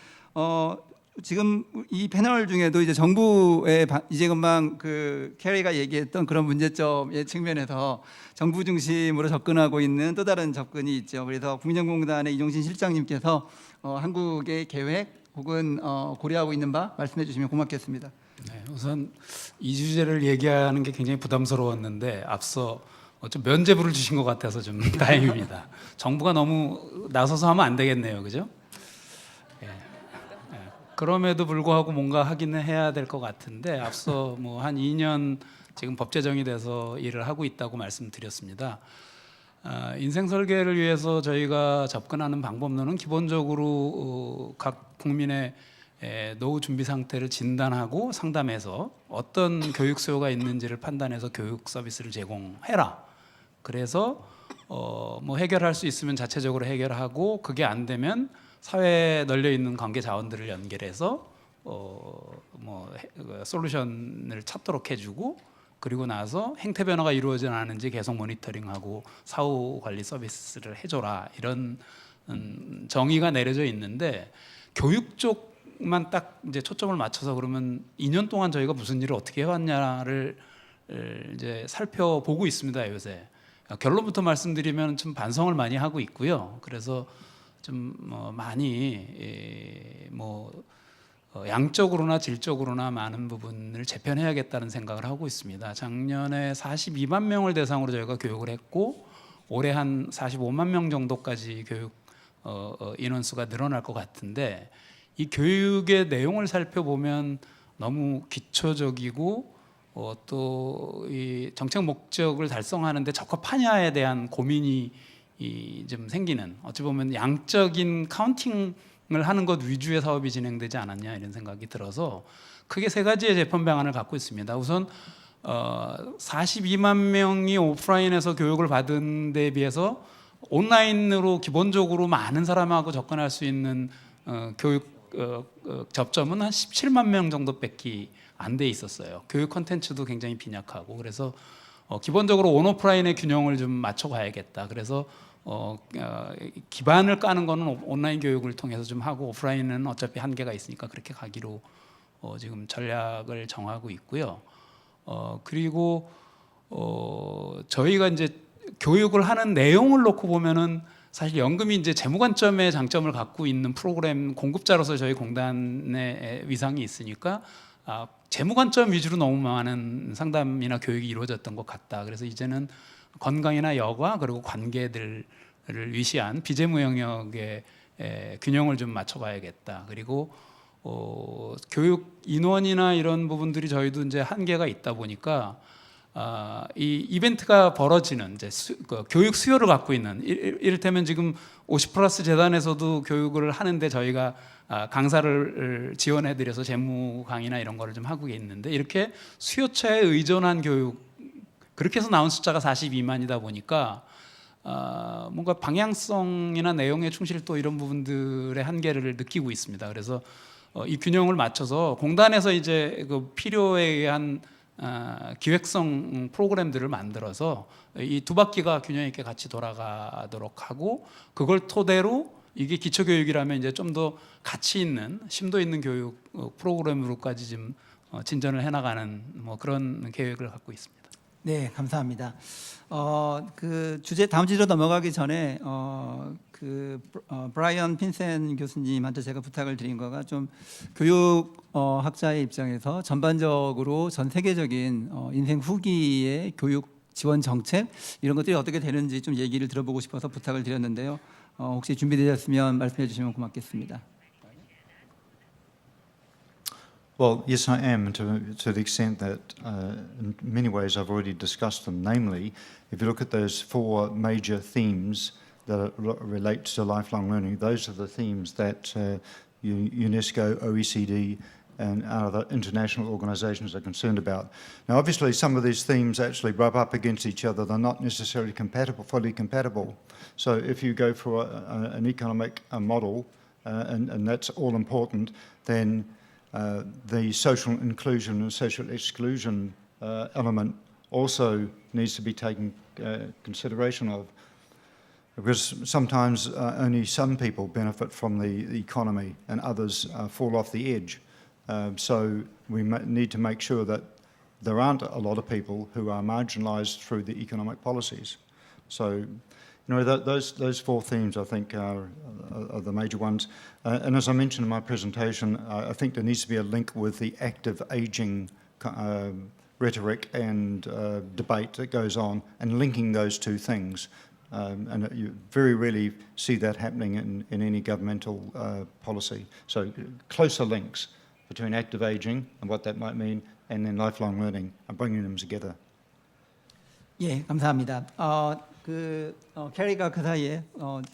지금 이 패널 중에도 이제 정부의 이제 금방 그 캐리가 얘기했던 그런 문제점의 측면에서 정부 중심으로 접근하고 있는 또 다른 접근이 있죠. 그래서 국민연구공단의 이종신 실장님께서 한국의 계획 혹은 고려하고 있는 바 말씀해 주시면 고맙겠습니다. 네, 우선 이 주제를 얘기하는 게 굉장히 부담스러웠는데 앞서 좀 면죄부를 주신 것 같아서 좀 다행입니다. 정부가 너무 나서서 하면 안 되겠네요, 그죠? 그럼에도 불구하고 뭔가 하기는 해야 될 것 같은데 앞서 뭐 한 2년 지금 법 제정이 돼서 일을 하고 있다고 말씀드렸습니다. 인생 설계를 위해서 저희가 접근하는 방법론은 기본적으로 각 국민의 노후 준비 상태를 진단하고 상담해서 어떤 교육 수요가 있는지를 판단해서 교육 서비스를 제공해라. 그래서 뭐 해결할 수 있으면 자체적으로 해결하고 그게 안 되면 사회에 널려 있는 관계 자원들을 연결해서 솔루션을 찾도록 해주고 그리고 나서 행태 변화가 이루어지지 않은지 계속 모니터링하고 사후 관리 서비스를 해줘라 이런 정의가 내려져 있는데 교육 쪽만 딱 이제 초점을 맞춰서 그러면 2년 동안 저희가 무슨 일을 어떻게 해왔냐를 이제 살펴보고 있습니다 요새. 결론부터 말씀드리면 좀 반성을 많이 하고 있고요. 그래서 좀 많이 양적으로나 질적으로나 많은 부분을 재편해야겠다는 생각을 하고 있습니다. 작년에 42만 명을 대상으로 저희가 교육을 했고 올해 한 45만 명 정도까지 교육 인원수가 늘어날 것 같은데 이 교육의 내용을 살펴보면 너무 기초적이고 또 이 정책 목적을 달성하는데 적합하냐에 대한 고민이 좀 생기는 어찌 보면 양적인 카운팅을 하는 것 위주의 사업이 진행되지 않았냐 이런 생각이 들어서 크게 세 가지의 재편 방안을 갖고 있습니다. 우선 42만 명이 오프라인에서 교육을 받은 데에 비해서 온라인으로 기본적으로 많은 사람하고 접근할 수 있는 교육 접점은 한 17만 명 정도밖에 안 돼 있었어요. 교육 콘텐츠도 굉장히 빈약하고 그래서 기본적으로 온오프라인의 균형을 좀 맞춰가야겠다. 그래서 기반을 까는 거는 온라인 교육을 통해서 좀 하고 오프라인은 어차피 한계가 있으니까 그렇게 가기로 지금 전략을 정하고 있고요. 그리고 저희가 이제 교육을 하는 내용을 놓고 보면은 사실 연금이 이제 재무 관점의 장점을 갖고 있는 프로그램 공급자로서 저희 공단의 위상이 있으니까 재무 관점 위주로 너무 많은 상담이나 교육이 이루어졌던 것 같다. 그래서 이제는 건강이나 여가 그리고 관계들을 위시한 비재무 영역의 균형을 좀 맞춰봐야겠다. 그리고 교육 인원이나 이런 부분들이 저희도 이제 한계가 있다 보니까 이 이벤트가 벌어지는 이제 교육 수요를 갖고 있는 이를테면 지금 50플러스 재단에서도 교육을 하는데 저희가 강사를 지원해드려서 재무 강의나 이런 거를 좀 하고 있는데 이렇게 수요처에 의존한 교육 그렇게 해서 나온 숫자가 42만이다 보니까 뭔가 방향성이나 내용의 충실도 이런 부분들의 한계를 느끼고 있습니다. 그래서 이 균형을 맞춰서 공단에서 이제 그 필요에 의한 기획성 프로그램들을 만들어서 이 두 바퀴가 균형 있게 같이 돌아가도록 하고 그걸 토대로 이게 기초교육이라면 이제 좀 더 가치 있는 심도 있는 교육 프로그램으로까지 좀 진전을 해나가는 뭐 그런 계획을 갖고 있습니다. 네, 감사합니다. 그 주제 다음 주제로 넘어가기 전에 브라이언 핀센 교수님한테 제가 부탁을 드린 거가 좀 교육 학자의 입장에서 전반적으로 전 세계적인 인생 후기의 교육 지원 정책 이런 것들이 어떻게 되는지 좀 얘기를 들어보고 싶어서 부탁을 드렸는데요. 혹시 준비되셨으면 말씀해 주시면 고맙겠습니다. Well, yes, I am, to the extent that in many ways I've already discussed them. Namely, if you look at those four major themes that relate to lifelong learning, those are the themes that UNESCO, OECD, and other international organisations are concerned about. Now, obviously, some of these themes actually rub up against each other. They're not necessarily fully compatible. So if you go for an economic model, and that's all important, then the social inclusion and social exclusion element also needs to be taken consideration of, because sometimes only some people benefit from the economy and others fall off the edge. So we need to make sure that there aren't a lot of people who are marginalised through the economic policies. So, those four themes, I think, are the major ones. And as I mentioned in my presentation, I think there needs to be a link with the active ageing rhetoric and debate that goes on, and linking those two things. And you very rarely see that happening in any governmental policy. So closer links between active ageing and what that might mean, and then lifelong learning, and bringing them together. 예, 감사합니다. 캐리가 그 사이에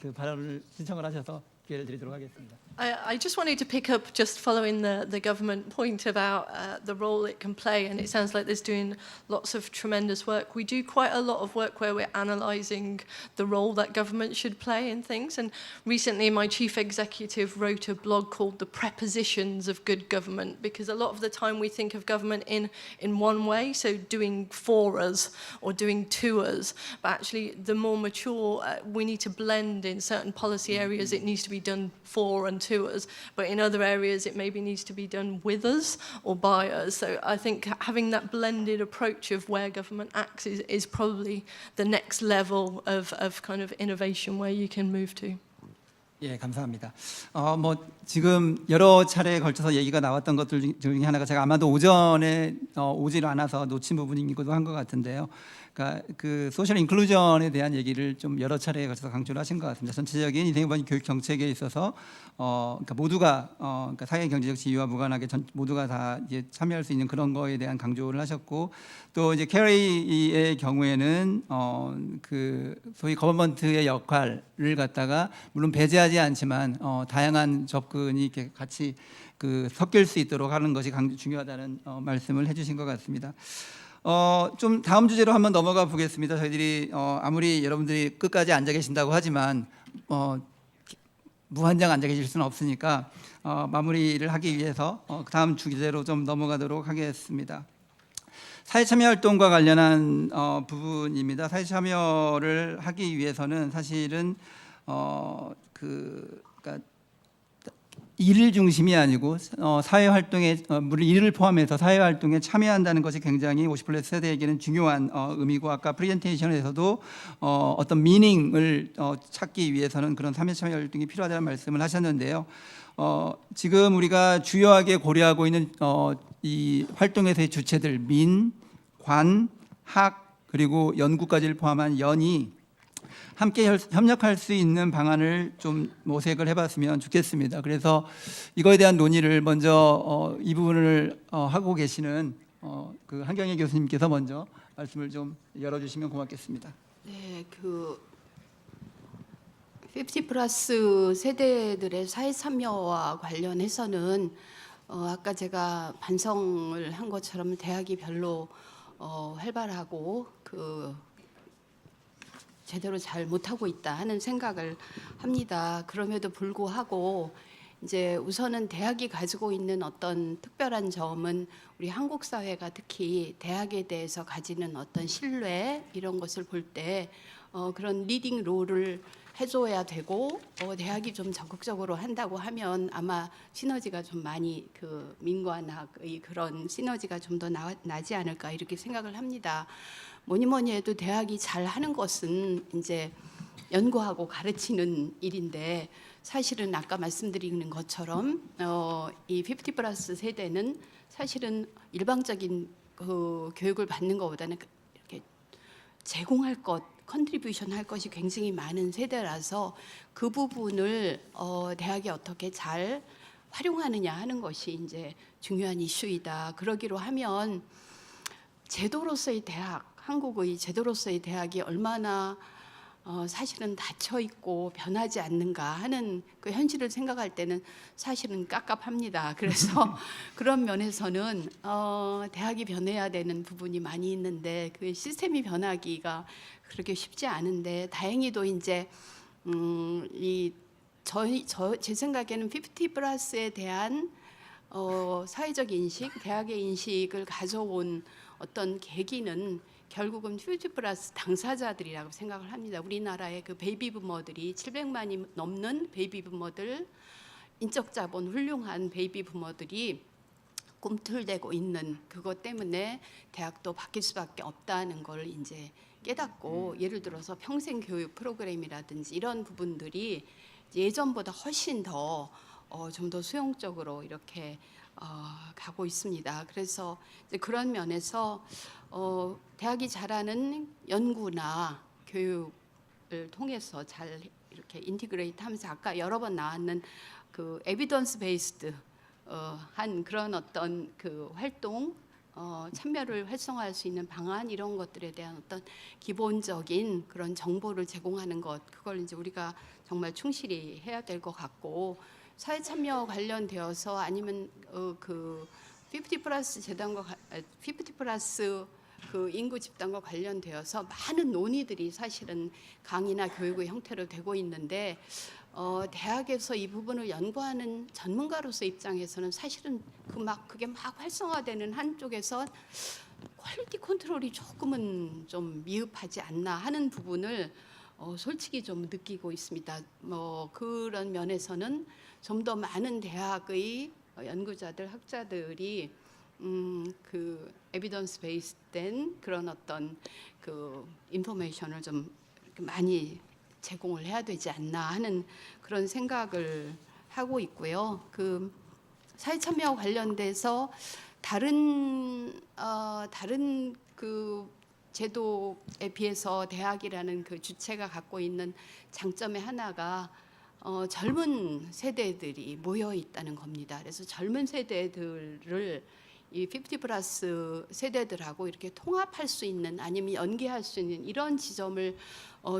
그 발언을 신청을 하셔서 기회를 드리도록 하겠습니다. I just wanted to pick up just following the government point about the role it can play, and it sounds like there's doing lots of tremendous work. We do quite a lot of work where we're analysing the role that government should play in things, and recently my chief executive wrote a blog called The Prepositions of Good Government, because a lot of the time we think of government in one way, so doing for us or doing to us, but actually the more mature, we need to blend in certain policy areas, it needs to be done for and to us, but in other areas it maybe needs to be done with us or by us. So I think having that blended approach of where government acts is probably the next level of kind of innovation where you can move to. 예, 감사합니다. 지금 여러 차례에 걸쳐서 얘기가 나왔던 것들 중에 하나가, 제가 아마도 오전에 오질 않아서 놓친 부분이기도 한 것 같은데요. 그러니까 그 소셜 인클루전에 대한 얘기를 좀 여러 차례에 걸쳐서 강조를 하신 것 같습니다. 전체적인 인생관리 교육 정책에 있어서 그러니까 모두가 그러니까 사회 경제적 지위와 무관하게 모두가 다 이제 참여할 수 있는 그런 거에 대한 강조를 하셨고, 또 이제 캐리의 경우에는 그 소위 거버먼트의 역할을 갖다가 물론 배제하지 않지만 다양한 접근이 이렇게 같이 그 섞일 수 있도록 하는 것이 중요하다는 말씀을 해주신 것 같습니다. 좀 다음 주제로 한번 넘어가 보겠습니다. 저희들이 아무리 여러분들이 끝까지 앉아 계신다고 하지만 무한정 앉아 계실 수는 없으니까 마무리를 하기 위해서 다음 주제로 좀 넘어가도록 하겠습니다. 사회참여활동과 관련한 부분입니다. 사회참여를 하기 위해서는 사실은 그러니까 일을 중심이 아니고 사회활동에 물론 일을 포함해서 사회활동에 참여한다는 것이 굉장히 50+ 세대에게는 중요한 의미고, 아까 프레젠테이션에서도 어떤 미닝을 찾기 위해서는 그런 참여활동이 필요하다는 말씀을 하셨는데요. 지금 우리가 주요하게 고려하고 있는 이 활동에서의 주체들 민, 관, 학 그리고 연구까지를 포함한 연이 함께 협력할 수 있는 방안을 좀 모색을 해봤으면 좋겠습니다. 그래서 이거에 대한 논의를 먼저 이 부분을 하고 계시는 그 한경애 교수님께서 먼저 말씀을 좀 열어주시면 고맙겠습니다. 네, 그 50+ 세대들의 사회 참여와 관련해서는 아까 제가 반성을 한 것처럼 대학이 별로 활발하고 제대로 잘 못하고 있다 하는 생각을 합니다. 그럼에도 불구하고 이제 우선은 대학이 가지고 있는 어떤 특별한 점은 우리 한국 사회가 특히 대학에 대해서 가지는 어떤 신뢰 이런 것을 볼 때 그런 리딩 롤을 해줘야 되고 대학이 좀 적극적으로 한다고 하면 아마 시너지가 좀 많이 그 민관학의 그런 시너지가 좀 더 나지 않을까 이렇게 생각을 합니다. 뭐니 해도 대학이 잘 하는 것은 이제 연구하고 가르치는 일인데, 사실은 아까 말씀드리는 것처럼 이 50+ 세대는 사실은 일방적인 그 교육을 받는 것보다는 이렇게 제공할 것, 컨트리뷰션 할 것이 굉장히 많은 세대라서 그 부분을 대학이 어떻게 잘 활용하느냐 하는 것이 이제 중요한 이슈이다. 그러기로 하면 제도로서의 대학, 한국의 제도로서의 대학이 얼마나 사실은 닫혀 있고 변하지 않는가 하는 그 현실을 생각할 때는 사실은 깝깝합니다. 그래서 그런 면에서는 대학이 변해야 되는 부분이 많이 있는데 그 시스템이 변하기가 그렇게 쉽지 않은데 다행히도 이제 제 생각에는 50 플러스에 대한 사회적 인식, 대학의 인식을 가져온 어떤 계기는 결국은 50 플러스 당사자들이라고 생각을 합니다. 우리나라의 그 베이비 부머들이 700만이 넘는 베이비 부머들, 인적 자본 훌륭한 베이비 부머들이 꿈틀대고 있는 그것 때문에 대학도 바뀔 수밖에 없다는 걸 이제 깨닫고 예를 들어서 평생 교육 프로그램이라든지 이런 부분들이 예전보다 훨씬 더 좀 더 수용적으로 이렇게 가고 있습니다. 그래서 이제 그런 면에서 대학이 잘하는 연구나 교육을 통해서 잘 이렇게 인티그레이트 하면서 아까 여러 번 나왔는 그 에비던스 베이스드 한 그런 어떤 그 활동 참여를 활성화할 수 있는 방안 이런 것들에 대한 어떤 기본적인 그런 정보를 제공하는 것 그걸 이제 우리가 정말 충실히 해야 될 것 같고 사회 참여 관련되어서 아니면 그 50 플러스 재단과 50 플러스 그 인구 집단과 관련되어서 많은 논의들이 사실은 강의나 교육의 형태로 되고 있는데 대학에서 이 부분을 연구하는 전문가로서 입장에서는 사실은 그게 막 활성화되는 한쪽에서 퀄리티 컨트롤이 조금은 좀 미흡하지 않나 하는 부분을 솔직히 좀 느끼고 있습니다. 그런 면에서는 좀 더 많은 대학의 연구자들, 학자들이 그 에비던스 베이스된 그런 어떤 그 인포메이션을 좀 많이 제공을 해야 되지 않나 하는 그런 생각을 하고 있고요. 그 사회 참여와 관련돼서 다른 그 제도에 비해서 대학이라는 그 주체가 갖고 있는 장점의 하나가 젊은 세대들이 모여 있다는 겁니다. 그래서 젊은 세대들을 이 50 플러스 세대들하고 이렇게 통합할 수 있는 아니면 연계할 수 있는 이런 지점을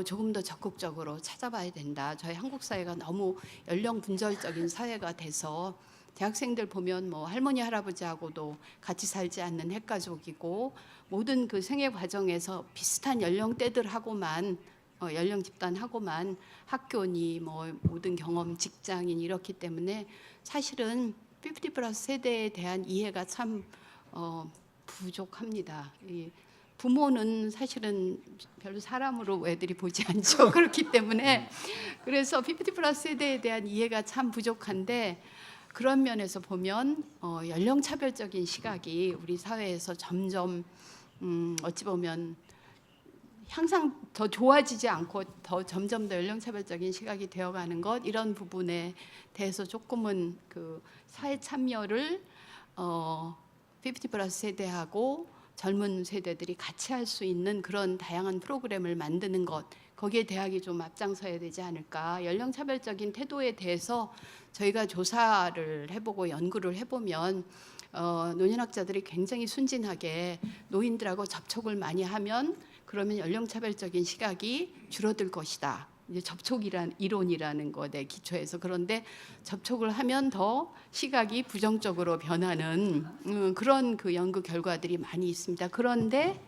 조금 더 적극적으로 찾아봐야 된다. 저희 한국 사회가 너무 연령 분절적인 사회가 돼서 대학생들 보면 뭐 할머니 할아버지하고도 같이 살지 않는 핵가족이고 모든 그 생애 과정에서 비슷한 연령대들하고만 연령 집단하고만 학교니 뭐 모든 경험 직장인 이렇기 때문에 사실은 50 플러스 세대에 대한 이해가 참 부족합니다. 부모는 사실은 별로 사람으로 애들이 보지 않죠. 그렇기 때문에 그래서 50 플러스 세대에 대한 이해가 참 부족한데 그런 면에서 보면 연령 차별적인 시각이 우리 사회에서 점점 어찌 보면 항상 더 좋아지지 않고 더 점점 더 연령차별적인 시각이 되어가는 것 이런 부분에 대해서 조금은 그 사회 참여를 50 플러스 세대하고 젊은 세대들이 같이 할 수 있는 그런 다양한 프로그램을 만드는 것 거기에 대학이 좀 앞장서야 되지 않을까. 연령차별적인 태도에 대해서 저희가 조사를 해보고 연구를 해보면 노년학자들이 굉장히 순진하게 노인들하고 접촉을 많이 하면 그러면 연령차별적인 시각이 줄어들 것이다. 이제 접촉이란 이론이라는 것에 기초해서 그런데 접촉을 하면 더 시각이 부정적으로 변하는 그런 그 연구 결과들이 많이 있습니다. 그런데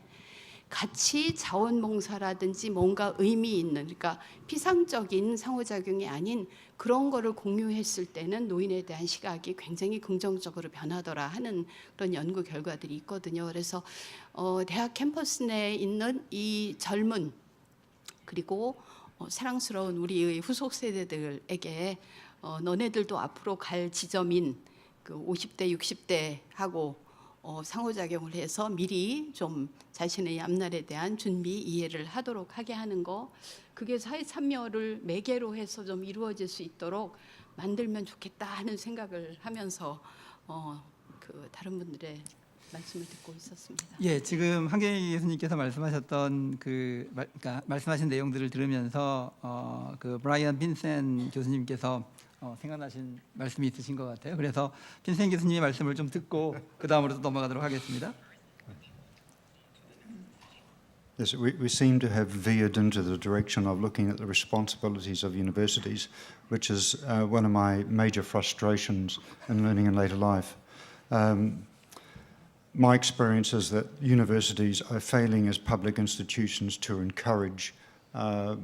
같이 자원봉사라든지 뭔가 의미 있는 그러니까 피상적인 상호작용이 아닌 그런 거를 공유했을 때는 노인에 대한 시각이 굉장히 긍정적으로 변하더라 하는 그런 연구 결과들이 있거든요. 그래서 대학 캠퍼스 내에 있는 이 젊은 그리고 사랑스러운 우리의 후속 세대들에게 너네들도 앞으로 갈 지점인 그 50대 60대하고 상호작용을 해서 미리 좀 자신의 앞날에 대한 준비 이해를 하도록 하게 하는 거 그게 사회 참여를 매개로 해서 좀 이루어질 수 있도록 만들면 좋겠다 하는 생각을 하면서 그 다른 분들의 말씀을 듣고 있었습니다. 예, 지금 한계희 교수님께서 말씀하셨던 그러니까 말씀하신 내용들을 들으면서 그 브라이언 빈센 교수님께서 생각나신 말씀이 있으신 것 같아요. 그래서 빈센 교수님의 말씀을 좀 듣고 그 다음으로 넘어가도록 하겠습니다. Yes, we seem to have veered into the direction of looking at the responsibilities of universities, which is one of my major frustrations in learning in later life. My experience is that universities are failing as public institutions to encourage a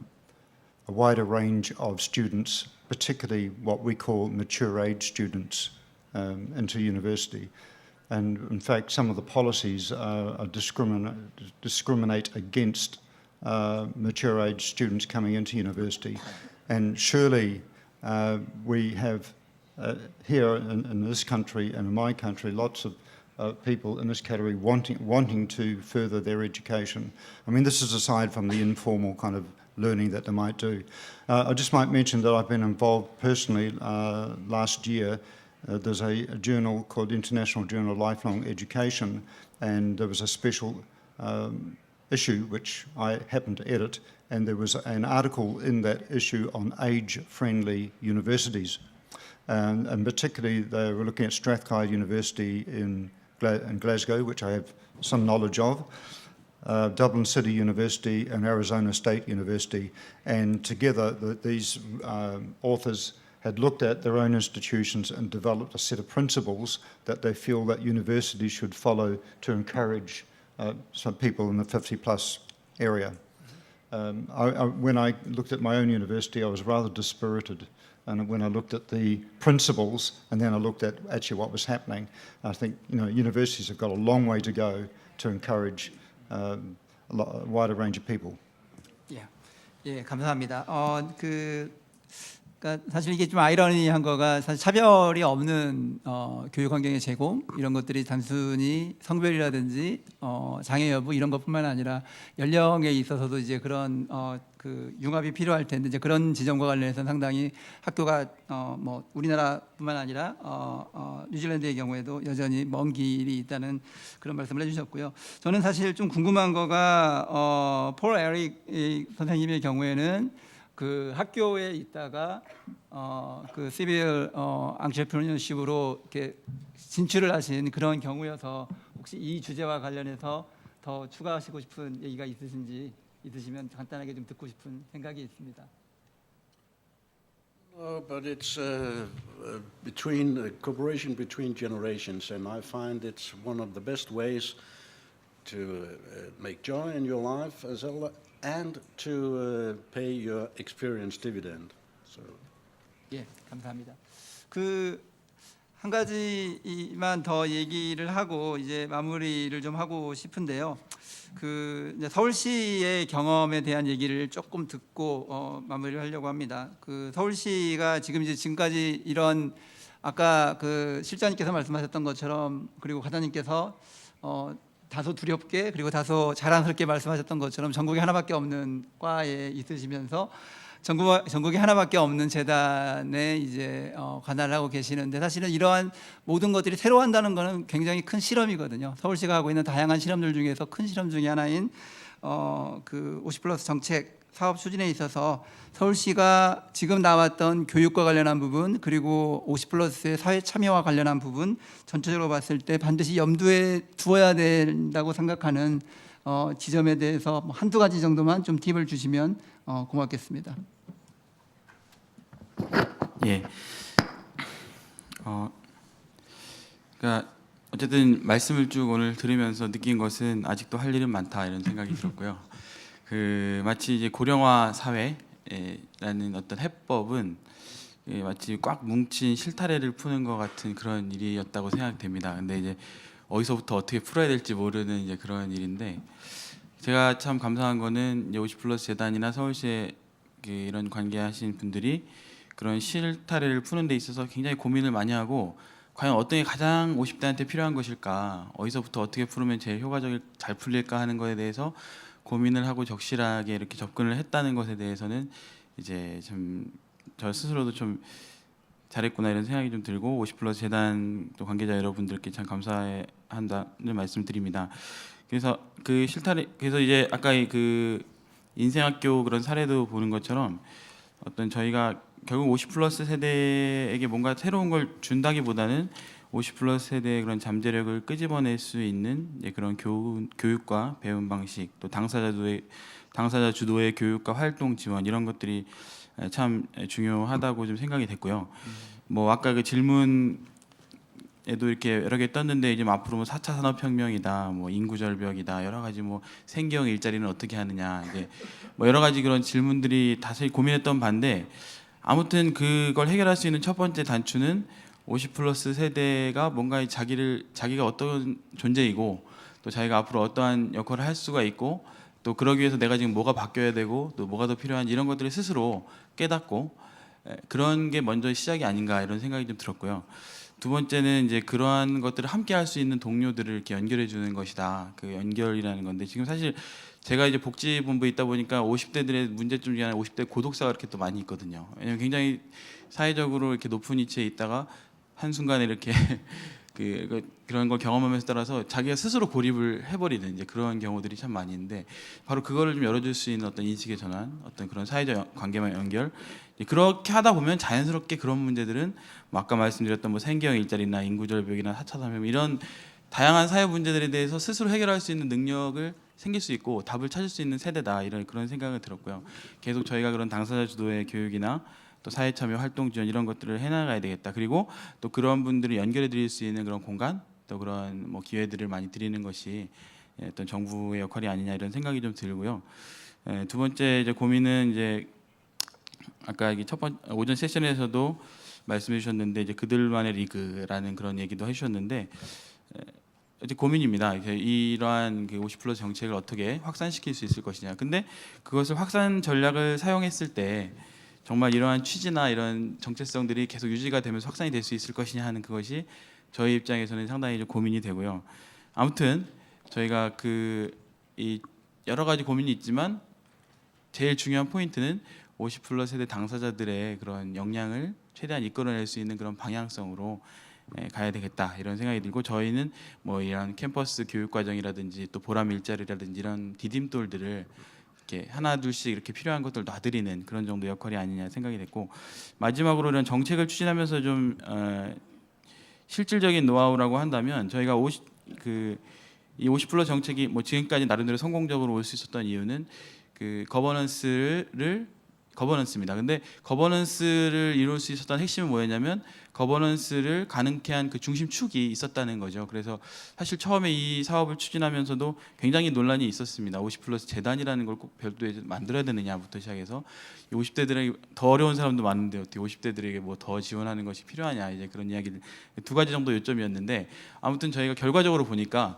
wider range of students, particularly what we call mature age students, into university. And in fact, some of the policies discriminate against mature age students coming into university. And surely we have here in this country and in my country lots of people in this category wanting to further their education. I mean, this is aside from the informal kind of learning that they might do. I just might mention that I've been involved personally last year. There's a journal called International Journal of Lifelong Education, and there was a special issue which I happened to edit, and there was an article in that issue on age-friendly universities. And particularly they were looking at Strathclyde University in Glasgow, which I have some knowledge of, Dublin City University and Arizona State University, and together these authors had looked at their own institutions and developed a set of principles that they feel that universities should follow to encourage some people in the 50-plus area. When I looked at my own university, I was rather dispirited. And when I looked at the principles and then I looked at actually what was happening, I think universities have got a long way to go to encourage a wider range of people. 예, 감사합니다. 그러니까 사실 이게 좀 아이러니한 거가 사실 차별이 없는 교육 환경의 제공 이런 것들이 단순히 성별이라든지 장애 여부 이런 것뿐만 아니라 연령에 있어서도 이제 그런 그 융합이 필요할 텐데 이제 그런 지점과 관련해서 상당히 학교가 뭐 우리나라뿐만 아니라 뉴질랜드의 경우에도 여전히 먼 길이 있다는 그런 말씀을 해주셨고요. 저는 사실 좀 궁금한 거가 폴 에릭 선생님의 경우에는 그 학교에 있다가 그 시빌 앙트레프레너십으로 이렇게 진출을 하신 그런 경우여서 혹시 이 주제와 관련해서 더 추가하시고 싶은 얘기가 있으시면 간단하게 좀 듣고 싶은 생각이 있습니다. But it's between cooperation between generations, and I find it's one of the best ways to make joy in your life as well. And to pay your experience dividend. So. 예, 감사합니다. 그 한 가지만 더 얘기를 하고 이제 마무리를 좀 하고 싶은데요. 그 이제 서울시의 경험에 대한 얘기를 조금 듣고 마무리를 하려고 합니다. 그 서울시가 지금까지 이런 아까 그 실장님께서 말씀하셨던 것처럼 그리고 과장님께서 다소 두렵게 그리고 다소 자랑스럽게 말씀하셨던 것처럼 전국에 하나밖에 없는 과에 있으시면서 전국에 하나밖에 없는 재단에 이제 관할을 하고 계시는데 사실은 이러한 모든 것들이 새로 한다는 것은 굉장히 큰 실험이거든요. 서울시가 하고 있는 다양한 실험들 중에서 큰 실험 중에 하나인 그 50+ 정책 사업 추진에 있어서 서울시가 지금 나왔던 교육과 관련한 부분 그리고 50+의 사회 참여와 관련한 부분 전체적으로 봤을 때 반드시 염두에 두어야 된다고 생각하는 지점에 대해서 한두 가지 정도만 좀 팁을 주시면 고맙겠습니다. 예. 그러니까 어쨌든 말씀을 쭉 오늘 들으면서 느낀 것은 아직도 할 일은 많다 이런 생각이 들었고요. 그 마치 이제 고령화 사회라는 어떤 해법은 마치 꽉 뭉친 실타래를 푸는 것 같은 그런 일이었다고 생각됩니다. 근데 이제 어디서부터 어떻게 풀어야 될지 모르는 이제 그런 일인데 제가 참 감사한 거는 이제 50+ 재단이나 서울시에 이런 관계하신 분들이 그런 실타래를 푸는 데 있어서 굉장히 고민을 많이 하고 과연 어떤 게 가장 50대한테 필요한 것일까, 어디서부터 어떻게 풀으면 제일 효과적일 잘 풀릴까 하는 것에 대해서 고민을 하고 적실하게 이렇게 접근을 했다는 것에 대해서는 이제 좀 저 스스로도 좀 잘했구나 이런 생각이 좀 들고 50+ 재단 또 관계자 여러분들께 참 감사한다는 말씀드립니다. 그래서 그 실타래 그래서 이제 아까 그 인생학교 그런 사례도 보는 것처럼 어떤 저희가 결국 50+ 세대에게 뭔가 새로운 걸 준다기보다는 50+ 세대의 그런 잠재력을 끄집어낼 수 있는 그런 교육과 배움 방식, 또 당사자 주도의 교육과 활동 지원 이런 것들이 참 중요하다고 좀 생각이 됐고요. 뭐 아까 그 질문에도 이렇게 여러 개 떴는데 이제 앞으로 뭐 4차 산업혁명이다, 뭐 인구절벽이다, 여러 가지 뭐 생계형 일자리는 어떻게 하느냐, 이제 뭐 여러 가지 그런 질문들이 다시 고민했던 반대, 아무튼 그걸 해결할 수 있는 첫 번째 단추는 50+ 세대가 뭔가 자기가 어떤 존재이고 또 자기가 앞으로 어떠한 역할을 할 수가 있고 또 그러기 위해서 내가 지금 뭐가 바뀌어야 되고 또 뭐가 더 필요한지 이런 것들을 스스로 깨닫고 그런 게 먼저 시작이 아닌가 이런 생각이 좀 들었고요. 두 번째는 이제 그러한 것들을 함께 할 수 있는 동료들을 이렇게 연결해 주는 것이다. 그 연결이라는 건데 지금 사실 제가 이제 복지본부에 있다 보니까 50대들의 문제점 중에 하나 50대 고독사가 이렇게 또 많이 있거든요. 왜냐면 굉장히 사회적으로 이렇게 높은 위치에 있다가 한순간에 이렇게 그런 걸 경험하면서 따라서 자기가 스스로 고립을 해버리는 이제 그런 경우들이 참 많이 있는데 바로 그거를 좀 열어줄 수 있는 어떤 인식의 전환, 어떤 그런 사회적 관계망 연결 그렇게 하다 보면 자연스럽게 그런 문제들은 뭐 아까 말씀드렸던 뭐 생계형 일자리나 인구절벽이나 4차 산업혁명 이런 다양한 사회 문제들에 대해서 스스로 해결할 수 있는 능력을 생길 수 있고 답을 찾을 수 있는 세대다 이런 그런 생각을 들었고요. 계속 저희가 그런 당사자 주도의 교육이나 또 사회 참여 활동 지원 이런 것들을 해나가야 되겠다. 그리고 또 그런 분들을 연결해 드릴 수 있는 그런 공간 또 그런 뭐 기회들을 많이 드리는 것이 어떤 정부의 역할이 아니냐 이런 생각이 좀 들고요. 두 번째 이제 고민은 이제 아까 오전 세션에서도 말씀해 주셨는데 이제 그들만의 리그라는 그런 얘기도 해주셨는데 이제 고민입니다. 이러한 그 50+ 정책을 어떻게 확산시킬 수 있을 것이냐. 근데 그것을 확산 전략을 사용했을 때 정말 이러한 취지나 이런 정체성들이 계속 유지가 되면서 확산이 될 수 있을 것이냐 하는 그것이 저희 입장에서는 상당히 좀 고민이 되고요. 아무튼 저희가 이 여러 가지 고민이 있지만 제일 중요한 포인트는 50+ 세대 당사자들의 그런 역량을 최대한 이끌어낼 수 있는 그런 방향성으로 가야 되겠다 이런 생각이 들고 저희는 뭐 이런 캠퍼스 교육 과정이라든지 또 보람 일자리라든지 이런 디딤돌들을 이렇게 하나 둘씩 이렇게 필요한 것들 놔드리는 그런 정도 역할이 아니냐 생각이 됐고 마지막으로 이런 정책을 추진하면서 좀 실질적인 노하우라고 한다면 저희가 이 50+ 정책이 뭐 지금까지 나름대로 성공적으로 올 수 있었던 이유는 그 거버넌스입니다. 근데 거버넌스를 이룰 수 있었던 핵심은 뭐였냐면 거버넌스를 가능케 한 그 중심축이 있었다는 거죠. 그래서 사실 처음에 이 사업을 추진하면서도 굉장히 논란이 있었습니다. 50+ 재단이라는 걸 꼭 별도에 만들어야 되느냐부터 시작해서 50대들에게 더 어려운 사람도 많은데 어떻게 50대들에게 뭐 더 지원하는 것이 필요하냐 이제 그런 이야기들 두 가지 정도 요점이었는데 아무튼 저희가 결과적으로 보니까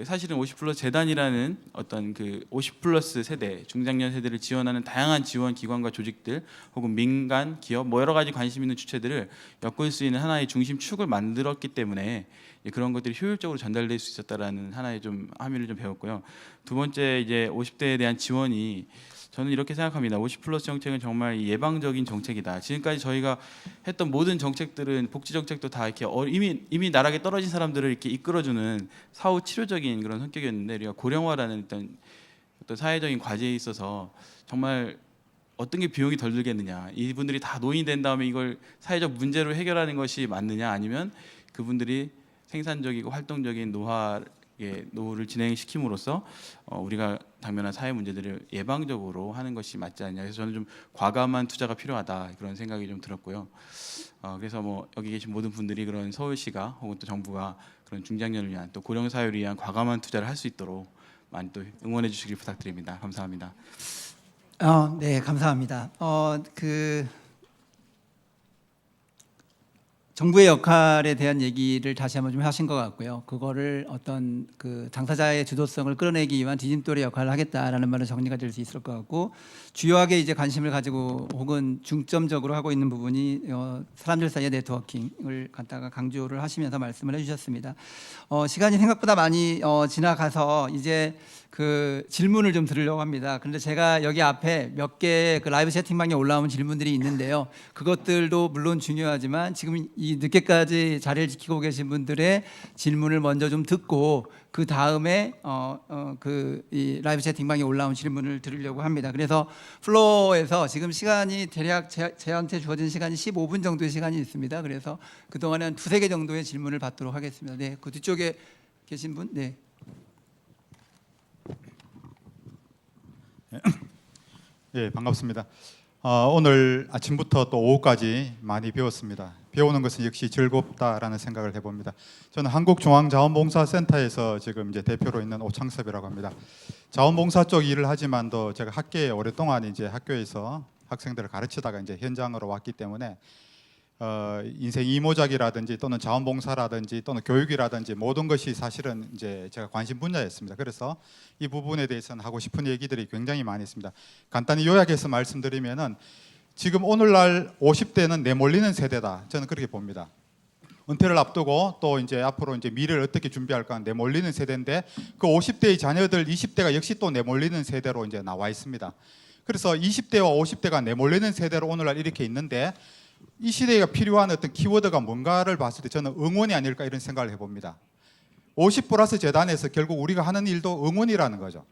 사실은 50+ 재단이라는 어떤 50+ 세대 중장년 세대를 지원하는 다양한 지원 기관과 조직들 혹은 민간 기업 뭐 여러 가지 관심 있는 주체들을 엮을 수 있는 하나의 중심축을 만들었기 때문에 그런 것들이 효율적으로 전달될 수 있었다라는 하나의 좀 함의를 좀 배웠고요. 두 번째 이제 50대에 대한 지원이 저는 이렇게 생각합니다. 50+ 정책은 정말 예방적인 정책이다. 지금까지 저희가 했던 모든 정책들은 복지 정책도 다 이렇게 이미 나락에 떨어진 사람들을 이렇게 이끌어주는 사후 치료적인 그런 성격이었는데 우리가 고령화라는 어떤 사회적인 과제에 있어서 정말 어떤 게 비용이 덜 들겠느냐. 이분들이 다 노인이 된 다음에 이걸 사회적 문제로 해결하는 것이 맞느냐 아니면 그분들이 생산적이고 활동적인 노후를 진행시킴으로써 우리가 당면한 사회 문제들을 예방적으로 하는 것이 맞지 않냐. 그래서 저는 좀 과감한 투자가 필요하다 그런 생각이 좀 들었고요. 그래서 뭐 여기 계신 모든 분들이 그런 서울시가 혹은 또 정부가 그런 중장년을 위한 또 고령 사회를 위한 과감한 투자를 할 수 있도록 많이 또 응원해 주시길 부탁드립니다. 감사합니다. 네, 감사합니다. 정부의 역할에 대한 얘기를 다시 한번 좀 하신 것 같고요. 그거를 어떤 당사자의 주도성을 끌어내기 위한 디딤돌의 역할을 하겠다라는 말로 정리가 될 수 있을 것 같고 주요하게 이제 관심을 가지고 혹은 중점적으로 하고 있는 부분이 사람들 사이의 네트워킹을 갖다가 강조를 하시면서 말씀을 해주셨습니다. 시간이 생각보다 많이 지나가서 이제 그 질문을 좀 드리려고 합니다. 그런데 제가 여기 앞에 몇 개의 그 라이브 채팅방에 올라온 질문들이 있는데요. 그것들도 물론 중요하지만 지금 이 늦게까지 자리를 지키고 계신 분들의 질문을 먼저 좀 듣고 그 다음에 이 라이브 채팅방에 올라온 질문을 드리려고 합니다. 그래서 플로어에서 지금 시간이 대략 저한테 주어진 시간이 15분 정도의 시간이 있습니다. 그래서 그 동안에 한 두세 개 정도의 질문을 받도록 하겠습니다. 네, 그 뒤쪽에 계신 분, 네. 예, 반갑습니다. 오늘 아침부터 또 오후까지 많이 배웠습니다. 배우는 것은 역시 즐겁다라는 생각을 해봅니다. 저는 한국중앙자원봉사센터에서 지금 이제 대표로 있는 오창섭이라고 합니다. 자원봉사 쪽 일을 하지만도 제가 학계에 오랫동안 이제 학교에서 학생들을 가르치다가 이제 현장으로 왔기 때문에 인생 이모작이라든지 또는 자원봉사라든지 또는 교육이라든지 모든 것이 사실은 이제 제가 관심 분야였습니다. 그래서 이 부분에 대해서는 하고 싶은 얘기들이 굉장히 많이 있습니다. 간단히 요약해서 말씀드리면은 지금 오늘날 50대는 내몰리는 세대다. 저는 그렇게 봅니다. 은퇴를 앞두고 또 이제 앞으로 이제 미래를 어떻게 준비할까 내몰리는 세대인데 그 50대의 자녀들 20대가 역시 또 내몰리는 세대로 이제 나와 있습니다. 그래서 20대와 50대가 내몰리는 세대로 오늘날 이렇게 있는데 이 시대가 필요한 어떤 키워드가 뭔가를 봤을 때 저는 응원이 아닐까 이런 생각을 해봅니다. 50+ 재단에서 결국 우리가 하는 일도 응원이라는 거죠.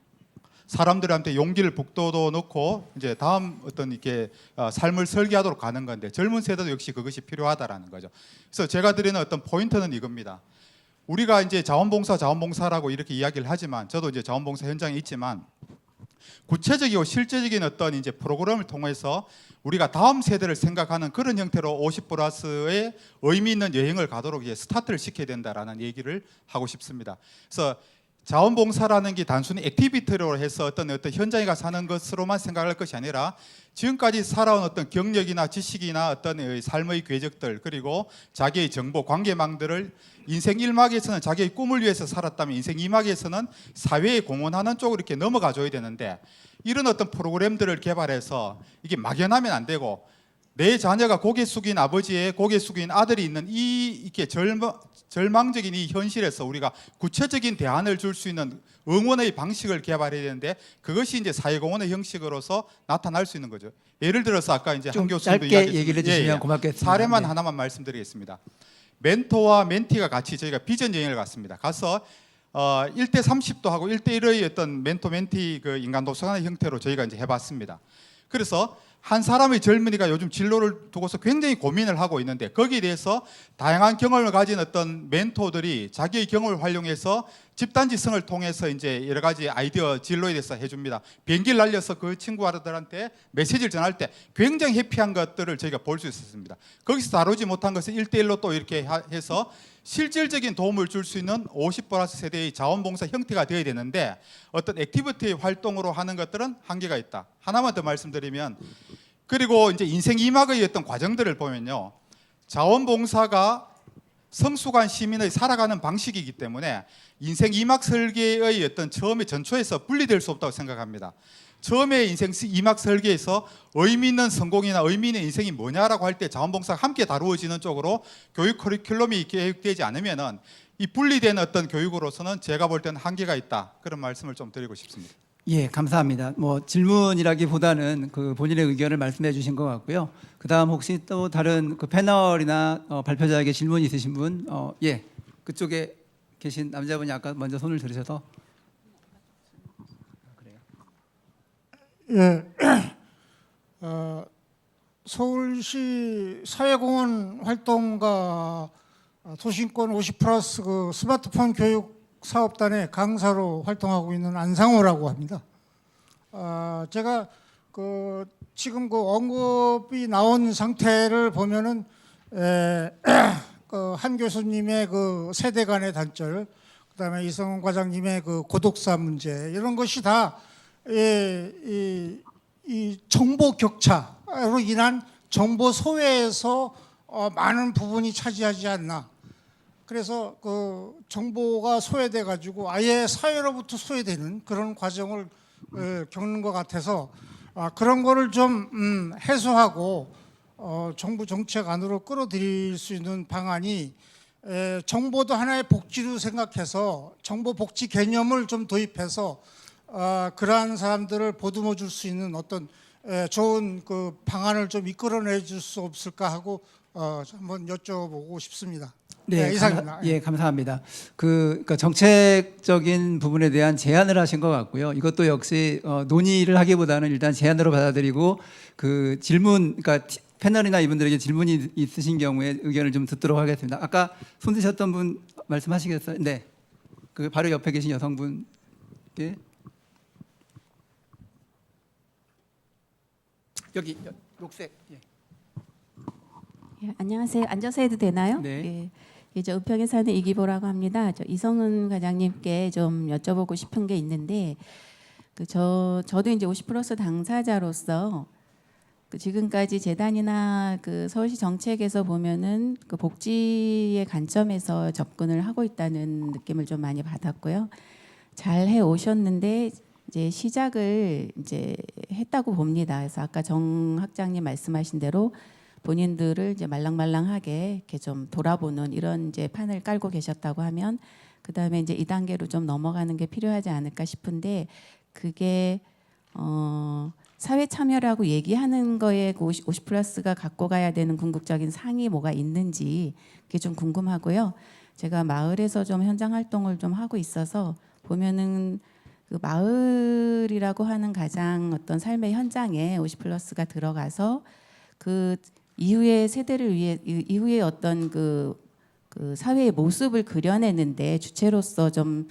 사람들한테 용기를 북돋워 놓고 이제 다음 어떤 이렇게 삶을 설계하도록 가는 건데 젊은 세대도 역시 그것이 필요하다라는 거죠. 그래서 제가 드리는 어떤 포인트는 이겁니다. 우리가 이제 자원봉사라고 이렇게 이야기를 하지만 저도 이제 자원봉사 현장에 있지만 구체적이고 실제적인 어떤 이제 프로그램을 통해서 우리가 다음 세대를 생각하는 그런 형태로 50+의 의미 있는 여행을 가도록 이제 스타트를 시켜야 된다라는 얘기를 하고 싶습니다. 그래서 자원봉사라는 게 단순히 액티비티로 해서 어떤 현장에 가서 사는 것으로만 생각할 것이 아니라 지금까지 살아온 어떤 경력이나 지식이나 어떤 삶의 궤적들 그리고 자기의 정보, 관계망들을 인생 1막에서는 자기의 꿈을 위해서 살았다면 인생 2막에서는 사회에 공헌하는 쪽으로 이렇게 넘어가 줘야 되는데 이런 어떤 프로그램들을 개발해서 이게 막연하면 안 되고 내 자녀가 고개 숙인 아버지의 고개 숙인 아들이 있는 이렇게 절망적인 이 현실에서 우리가 구체적인 대안을 줄 수 있는 응원의 방식을 개발해야 되는데 그것이 이제 사회공헌의 형식으로서 나타날 수 있는 거죠. 예를 들어서 아까 이제 한 교수님도 짧게 얘기를 해주시면 고맙겠습니다. 사례만 네. 하나만 말씀드리겠습니다. 멘토와 멘티가 같이 저희가 비전 여행을 갔습니다. 가서 1대 30도 하고 1대 1의 어떤 멘토 멘티 그 인간 도서관의 형태로 저희가 이제 해봤습니다. 그래서 한 사람의 젊은이가 요즘 진로를 두고서 굉장히 고민을 하고 있는데 거기에 대해서 다양한 경험을 가진 어떤 멘토들이 자기의 경험을 활용해서 집단지성을 통해서 이제 여러 가지 아이디어 진로에 대해서 해줍니다. 비행기를 날려서 그 친구들한테 메시지를 전할 때 굉장히 해피한 것들을 저희가 볼 수 있었습니다. 거기서 다루지 못한 것을 1대1로 또 이렇게 해서 실질적인 도움을 줄 수 있는 50+ 세대의 자원봉사 형태가 되어야 되는데 어떤 액티비티 활동으로 하는 것들은 한계가 있다. 하나만 더 말씀드리면 그리고 이제 인생 2막의 어떤 과정들을 보면요. 자원봉사가 성숙한 시민의 살아가는 방식이기 때문에 인생 2막 설계의 어떤 처음에 전초에서 분리될 수 없다고 생각합니다. 처음에 인생 2막 설계에서 의미 있는 성공이나 의미 있는 인생이 뭐냐라고 할 때 자원봉사가 함께 다루어지는 쪽으로 교육 커리큘럼이 계획되지 않으면은 이 분리된 어떤 교육으로서는 제가 볼 때는 한계가 있다. 그런 말씀을 좀 드리고 싶습니다. 예, 감사합니다. 뭐 질문이라기보다는 그 본인의 의견을 말씀해 주신 것 같고요. 그다음 혹시 또 다른 그 패널이나 발표자에게 질문 있으신 분, 예, 그쪽에 계신 남자분이 아까 먼저 손을 들으셔서. 예, 서울시 사회공헌 활동가 도심권 50+ 그 스마트폰 교육 사업단의 강사로 활동하고 있는 안상호라고 합니다. 제가 그 지금 그 언급이 나온 상태를 보면은 그 한 교수님의 그 세대 간의 단절, 그다음에 이성훈 과장님의 그 고독사 문제 이런 것이 다 이 정보 격차로 인한 정보 소외에서 많은 부분이 차지하지 않나. 그래서 그 정보가 소외돼 가지고 아예 사회로부터 소외되는 그런 과정을 겪는 것 같아서 그런 거를 좀 해소하고 정부 정책 안으로 끌어들일 수 있는 방안이 정보도 하나의 복지로 생각해서 정보 복지 개념을 좀 도입해서 그러한 사람들을 보듬어 줄 수 있는 어떤 좋은 그 방안을 좀 이끌어내 줄 수 없을까 하고 한번 여쭤보고 싶습니다. 네, 이상입니다. 예, 감사합니다. 그러니까 정책적인 부분에 대한 제안을 하신 것 같고요. 이것도 역시 논의를 하기보다는 일단 제안으로 받아들이고 그 질문, 그러니까 패널이나 이분들에게 질문이 있으신 경우에 의견을 좀 듣도록 하겠습니다. 아까 손 드셨던 분 말씀하시겠어요? 네, 그 바로 옆에 계신 여성분께 여기 녹색. 예. 예, 안녕하세요. 앉아서 해도 되나요? 네. 예, 저 은평에 사는 이기보라고 합니다. 저 이성은 과장님께 좀 여쭤보고 싶은 게 있는데, 저도 이제 50+ 당사자로서 지금까지 재단이나 서울시 정책에서 보면은 복지의 관점에서 접근을 하고 있다는 느낌을 좀 많이 받았고요. 잘 해 오셨는데 이제 시작을 이제 했다고 봅니다. 그래서 아까 정 학장님 말씀하신 대로 본인들을 이제 말랑말랑하게 이렇게 좀 돌아보는 이런 이제 판을 깔고 계셨다고 하면 그다음에 이제 2단계로 좀 넘어가는 게 필요하지 않을까 싶은데 그게 사회 참여라고 얘기하는 거에 50+가 갖고 가야 되는 궁극적인 상이 뭐가 있는지 그게 좀 궁금하고요. 제가 마을에서 좀 현장 활동을 좀 하고 있어서 보면은 그 마을이라고 하는 가장 어떤 삶의 현장에 50+가 들어가서 그 이후의 세대를 위해 이후의 어떤 그 사회의 모습을 그려내는데 주체로서 좀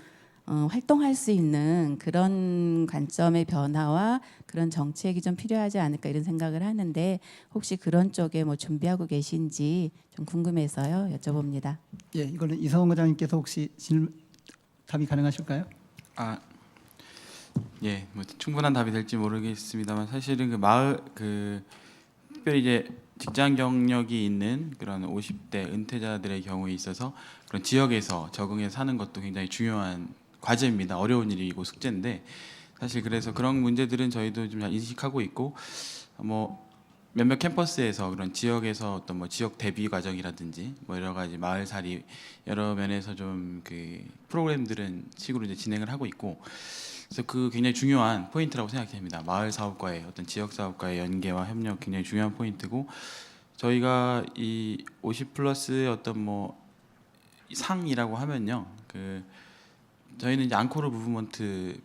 활동할 수 있는 그런 관점의 변화와 그런 정책이 좀 필요하지 않을까 이런 생각을 하는데 혹시 그런 쪽에 뭐 준비하고 계신지 좀 궁금해서요 여쭤봅니다. 예, 이거는 이성훈 과장님께서 혹시 답이 가능하실까요? 예, 뭐 충분한 답이 될지 모르겠습니다만 사실은 그 마을 특별히 이제 직장 경력이 있는 그런 50대 은퇴자들의 경우에 있어서 그런 지역에서 적응해 사는 것도 굉장히 중요한 과제입니다. 어려운 일이고 숙제인데 사실 그래서 그런 문제들은 저희도 좀 인식하고 있고 뭐 몇몇 캠퍼스에서 그런 지역에서 어떤 뭐 지역 대비 과정이라든지 뭐 여러 가지 마을살이 여러 면에서 좀 그 프로그램들은 식으로 이제 진행을 하고 있고 그래서 그 굉장히 중요한 포인트라고 생각됩니다. 마을 사업과의 어떤 지역 사업과의 연계와 협력 굉장히 중요한 포인트고 저희가 이 50+의 어떤 뭐 상이라고 하면요, 저희는 이제 앙코르 무브먼트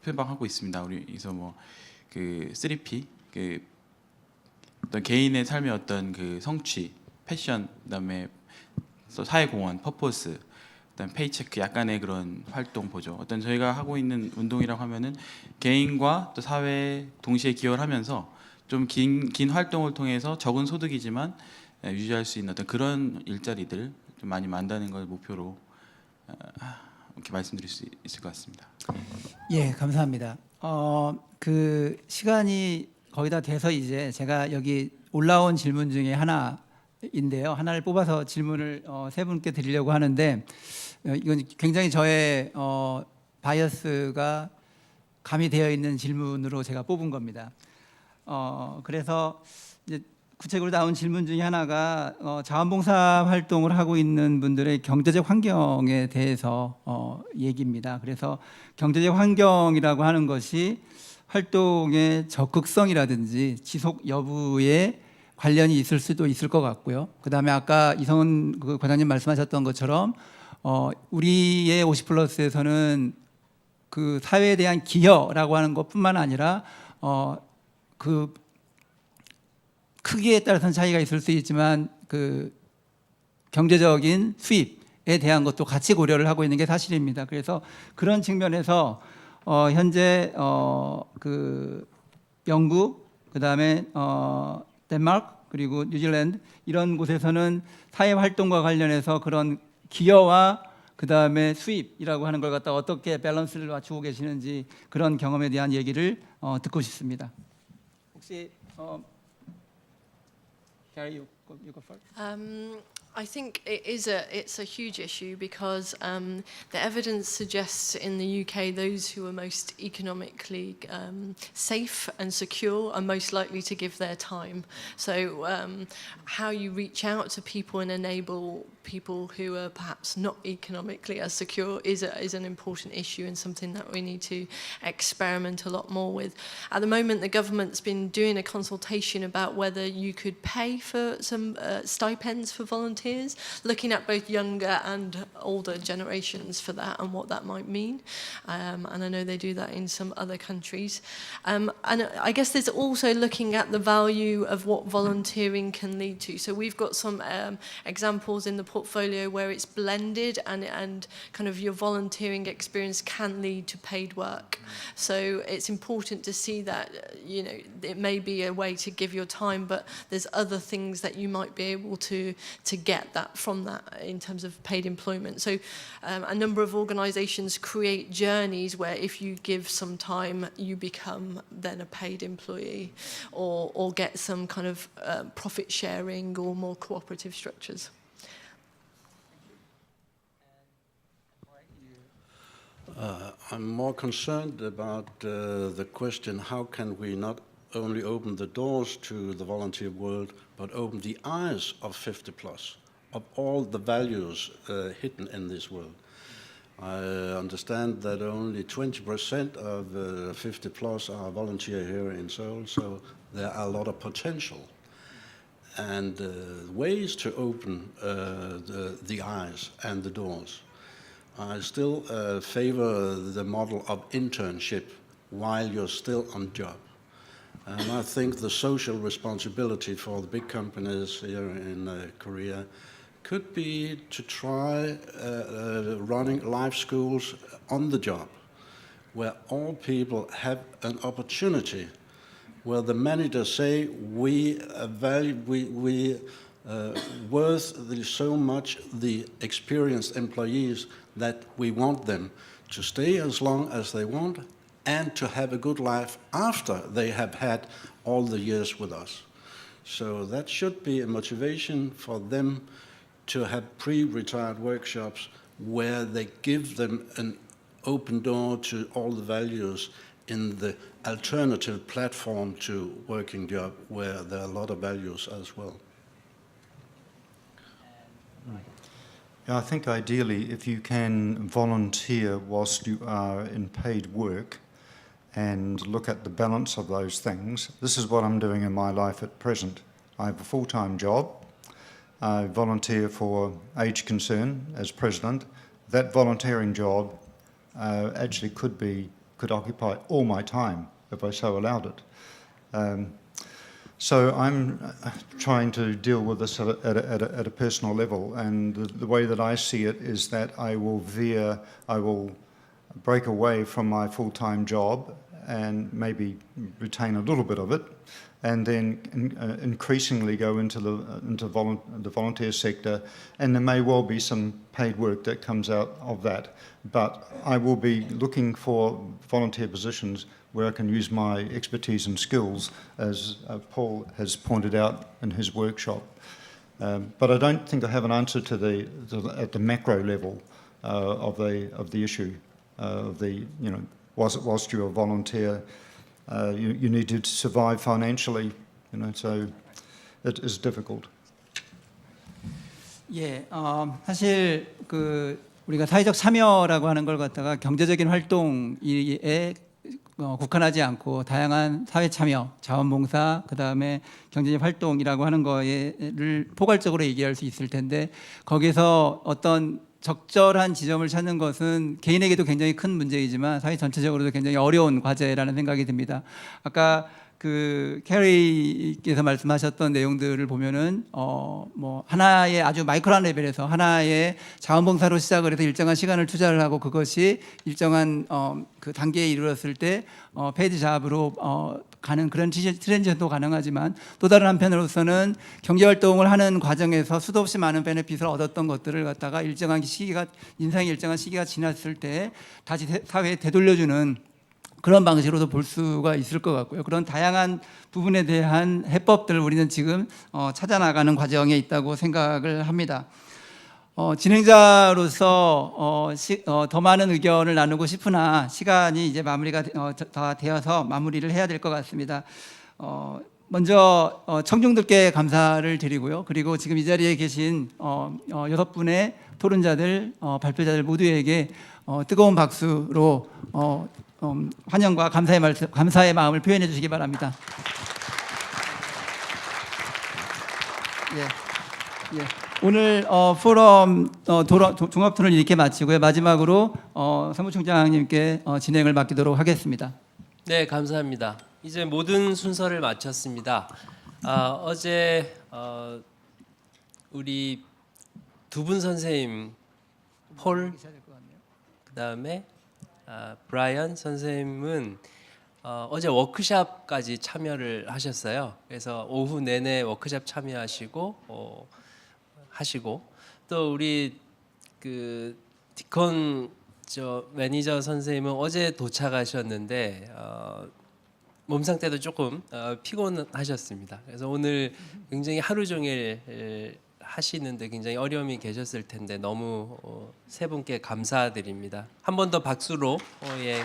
표방하고 있습니다. 우리에서 뭐 3P 어떤 개인의 삶의 어떤 성취, 패션, 그다음에 또 사회공헌, 퍼포스, 그다음 페이체크 약간의 그런 활동 보조. 어떤 저희가 하고 있는 운동이라고 하면은 개인과 또 사회에 동시에 기여를 하면서 좀 긴 활동을 통해서 적은 소득이지만 유지할 수 있는 어떤 그런 일자리들 좀 많이 만드는 걸 목표로 이렇게 말씀드릴 수 있을 것 같습니다. 예, 감사합니다. 그 시간이 거의 다 돼서 이제 제가 여기 올라온 질문 중에 하나인데요. 하나를 뽑아서 질문을 세 분께 드리려고 하는데 이건 굉장히 저의 바이어스가 가미되어 있는 질문으로 제가 뽑은 겁니다. 그래서 이제 구체적으로 나온 질문 중에 하나가 자원봉사 활동을 하고 있는 분들의 경제적 환경에 대해서 얘기입니다. 그래서 경제적 환경이라고 하는 것이 활동의 적극성이라든지 지속 여부에 관련이 있을 수도 있을 것 같고요. 그다음에 아까 이성은 과장님 말씀하셨던 것처럼 우리의 50+에서는 그 사회에 대한 기여라고 하는 것뿐만 아니라 그 크기에 따라서는 차이가 있을 수 있지만 그 경제적인 수입에 대한 것도 같이 고려를 하고 있는 게 사실입니다. 그래서 그런 측면에서 현재 그 영국, 그다음에 덴마크 그리고 뉴질랜드 이런 곳에서는 사회 활동과 관련해서 그런 기여와 그다음에 수입이라고 하는 걸 갖다 어떻게 밸런스를 맞추고 계시는지 그런 경험에 대한 얘기를 듣고 싶습니다. 혹시 Gary, you go first. I think it's a huge issue because the evidence suggests in the UK those who are most economically safe and secure are most likely to give their time. So how you reach out to people and enable people who are perhaps not economically as secure is an important issue and something that we need to experiment a lot more with. At the moment, the government's been doing a consultation about whether you could pay for some stipends for volunteers, looking at both younger and older generations for that and what that might mean. And I know they do that in some other countries. And I guess there's also looking at the value of what volunteering can lead to. So we've got some examples in the portfolio where it's blended and kind of your volunteering experience can lead to paid work. So it's important to see that, you know, it may be a way to give your time, but there's other things that you might be able to get that from that in terms of paid employment. So a number of organisations create journeys where if you give some time, you become then a paid employee or get some kind of profit sharing or more cooperative structures. I'm more concerned about the question, how can we not only open the doors to the volunteer world, but open the eyes of 50 plus, of all the values hidden in this world. I understand that only 20% of 50 plus are volunteer here in Seoul, so there are a lot of potential. And ways to open the eyes and the doors. I still favor the model of internship while you're still on job. And I think the social responsibility for the big companies here in Korea could be to try running life schools on the job, where all people have an opportunity, where the managers say we worth so much the experienced employees that we want them to stay as long as they want and to have a good life after they have had all the years with us. So that should be a motivation for them to have pre-retired workshops where they give them an open door to all the values in the alternative platform to working job where there are a lot of values as well. Yeah, I think ideally if you can volunteer whilst you are in paid work and look at the balance of those things. This is what I'm doing in my life at present. I have a full-time job. I volunteer for Age Concern as president. That volunteering job actually could occupy all my time if I so allowed it. So I'm trying to deal with this at a personal level, and the way that I see it is that I will break away from my full-time job and maybe retain a little bit of it, and then increasingly go into the volunteer sector, and there may well be some paid work that comes out of that. But I will be looking for volunteer positions where I can use my expertise and skills, as Paul has pointed out in his workshop. But I don't think I have an answer at the macro level of the issue of whilst you're a volunteer, you need to survive financially, so it is difficult. 예, 사실 우리가 사회적 참여라고 하는 걸 갖다가 경제적인 활동에 국한하지 않고 다양한 사회 참여, 자원봉사, 그다음에 경제적 활동이라고 하는 거를 포괄적으로 얘기할 수 있을 텐데 거기서 어떤 적절한 지점을 찾는 것은 개인에게도 굉장히 큰 문제이지만 사회 전체적으로도 굉장히 어려운 과제라는 생각이 듭니다. 아까 캐리께서 말씀하셨던 내용들을 보면은 뭐 하나의 아주 마이크로한 레벨에서 하나의 자원봉사로 시작을 해서 일정한 시간을 투자를 하고 그것이 일정한 그 단계에 이르렀을 때 페이드 잡으로 가는 그런 트랜지션도 가능하지만 또 다른 한편으로서는 경제활동을 하는 과정에서 수도 없이 많은 베네핏을 얻었던 것들을 갖다가 인생의 일정한 시기가 지났을 때 다시 사회에 되돌려주는 그런 방식으로도 볼 수가 있을 것 같고요. 그런 다양한 부분에 대한 해법들을 우리는 지금 찾아 나가는 과정에 있다고 생각을 합니다. 진행자로서 더 많은 의견을 나누고 싶으나 시간이 이제 마무리가 다 되어서 마무리를 해야 될 것 같습니다. 먼저 청중들께 감사를 드리고요. 그리고 지금 이 자리에 계신 6분의 토론자들, 발표자들 모두에게 뜨거운 박수로 환영과 감사의 마음을 표현해 주시기 바랍니다. 예. 오늘 포럼 종합토론을 이렇게 마치고요. 마지막으로 사무총장님께 진행을 맡기도록 하겠습니다. 네, 감사합니다. 이제 모든 순서를 마쳤습니다. 어제 우리 두 분 선생님 폴 그다음에 브라이언 선생님은 어제 워크숍까지 참여를 하셨어요. 그래서 오후 내내 워크숍 참여하시고 또 우리 그 디콘 매니저 선생님은 어제 도착하셨는데 몸 상태도 조금 피곤하셨습니다. 그래서 오늘 굉장히 하루 종일 하시는데 굉장히 어려움이 계셨을 텐데 너무 세 분께 감사드립니다. 한 번 더 박수로 예.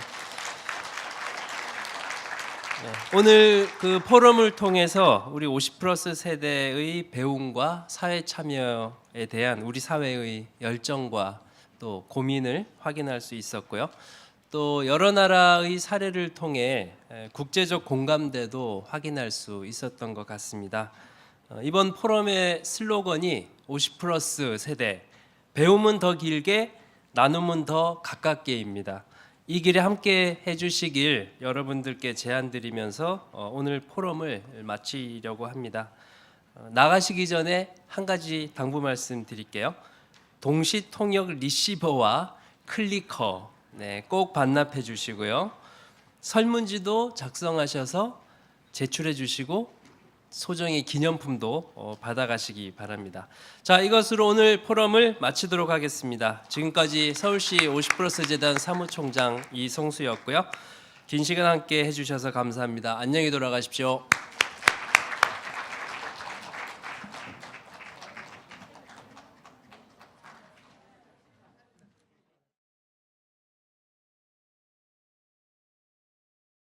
오늘 그 포럼을 통해서 우리 50+ 세대의 배움과 사회 참여에 대한 우리 사회의 열정과 또 고민을 확인할 수 있었고요. 또 여러 나라의 사례를 통해 국제적 공감대도 확인할 수 있었던 것 같습니다. 이번 포럼의 슬로건이 50+ 세대, 배움은 더 길게, 나눔은 더 가깝게입니다. 이 길에 함께 해주시길 여러분들께 제안드리면서 오늘 포럼을 마치려고 합니다. 나가시기 전에 한 가지 당부 말씀드릴게요. 동시 통역 리시버와 클리커 꼭 반납해 주시고요. 설문지도 작성하셔서 제출해 주시고 소정의 기념품도 받아가시기 바랍니다. 자, 이것으로 오늘 포럼을 마치도록 하겠습니다. 지금까지 서울시 50+ 재단 사무총장 이성수였고요. 긴 시간 함께 해주셔서 감사합니다. 안녕히 돌아가십시오.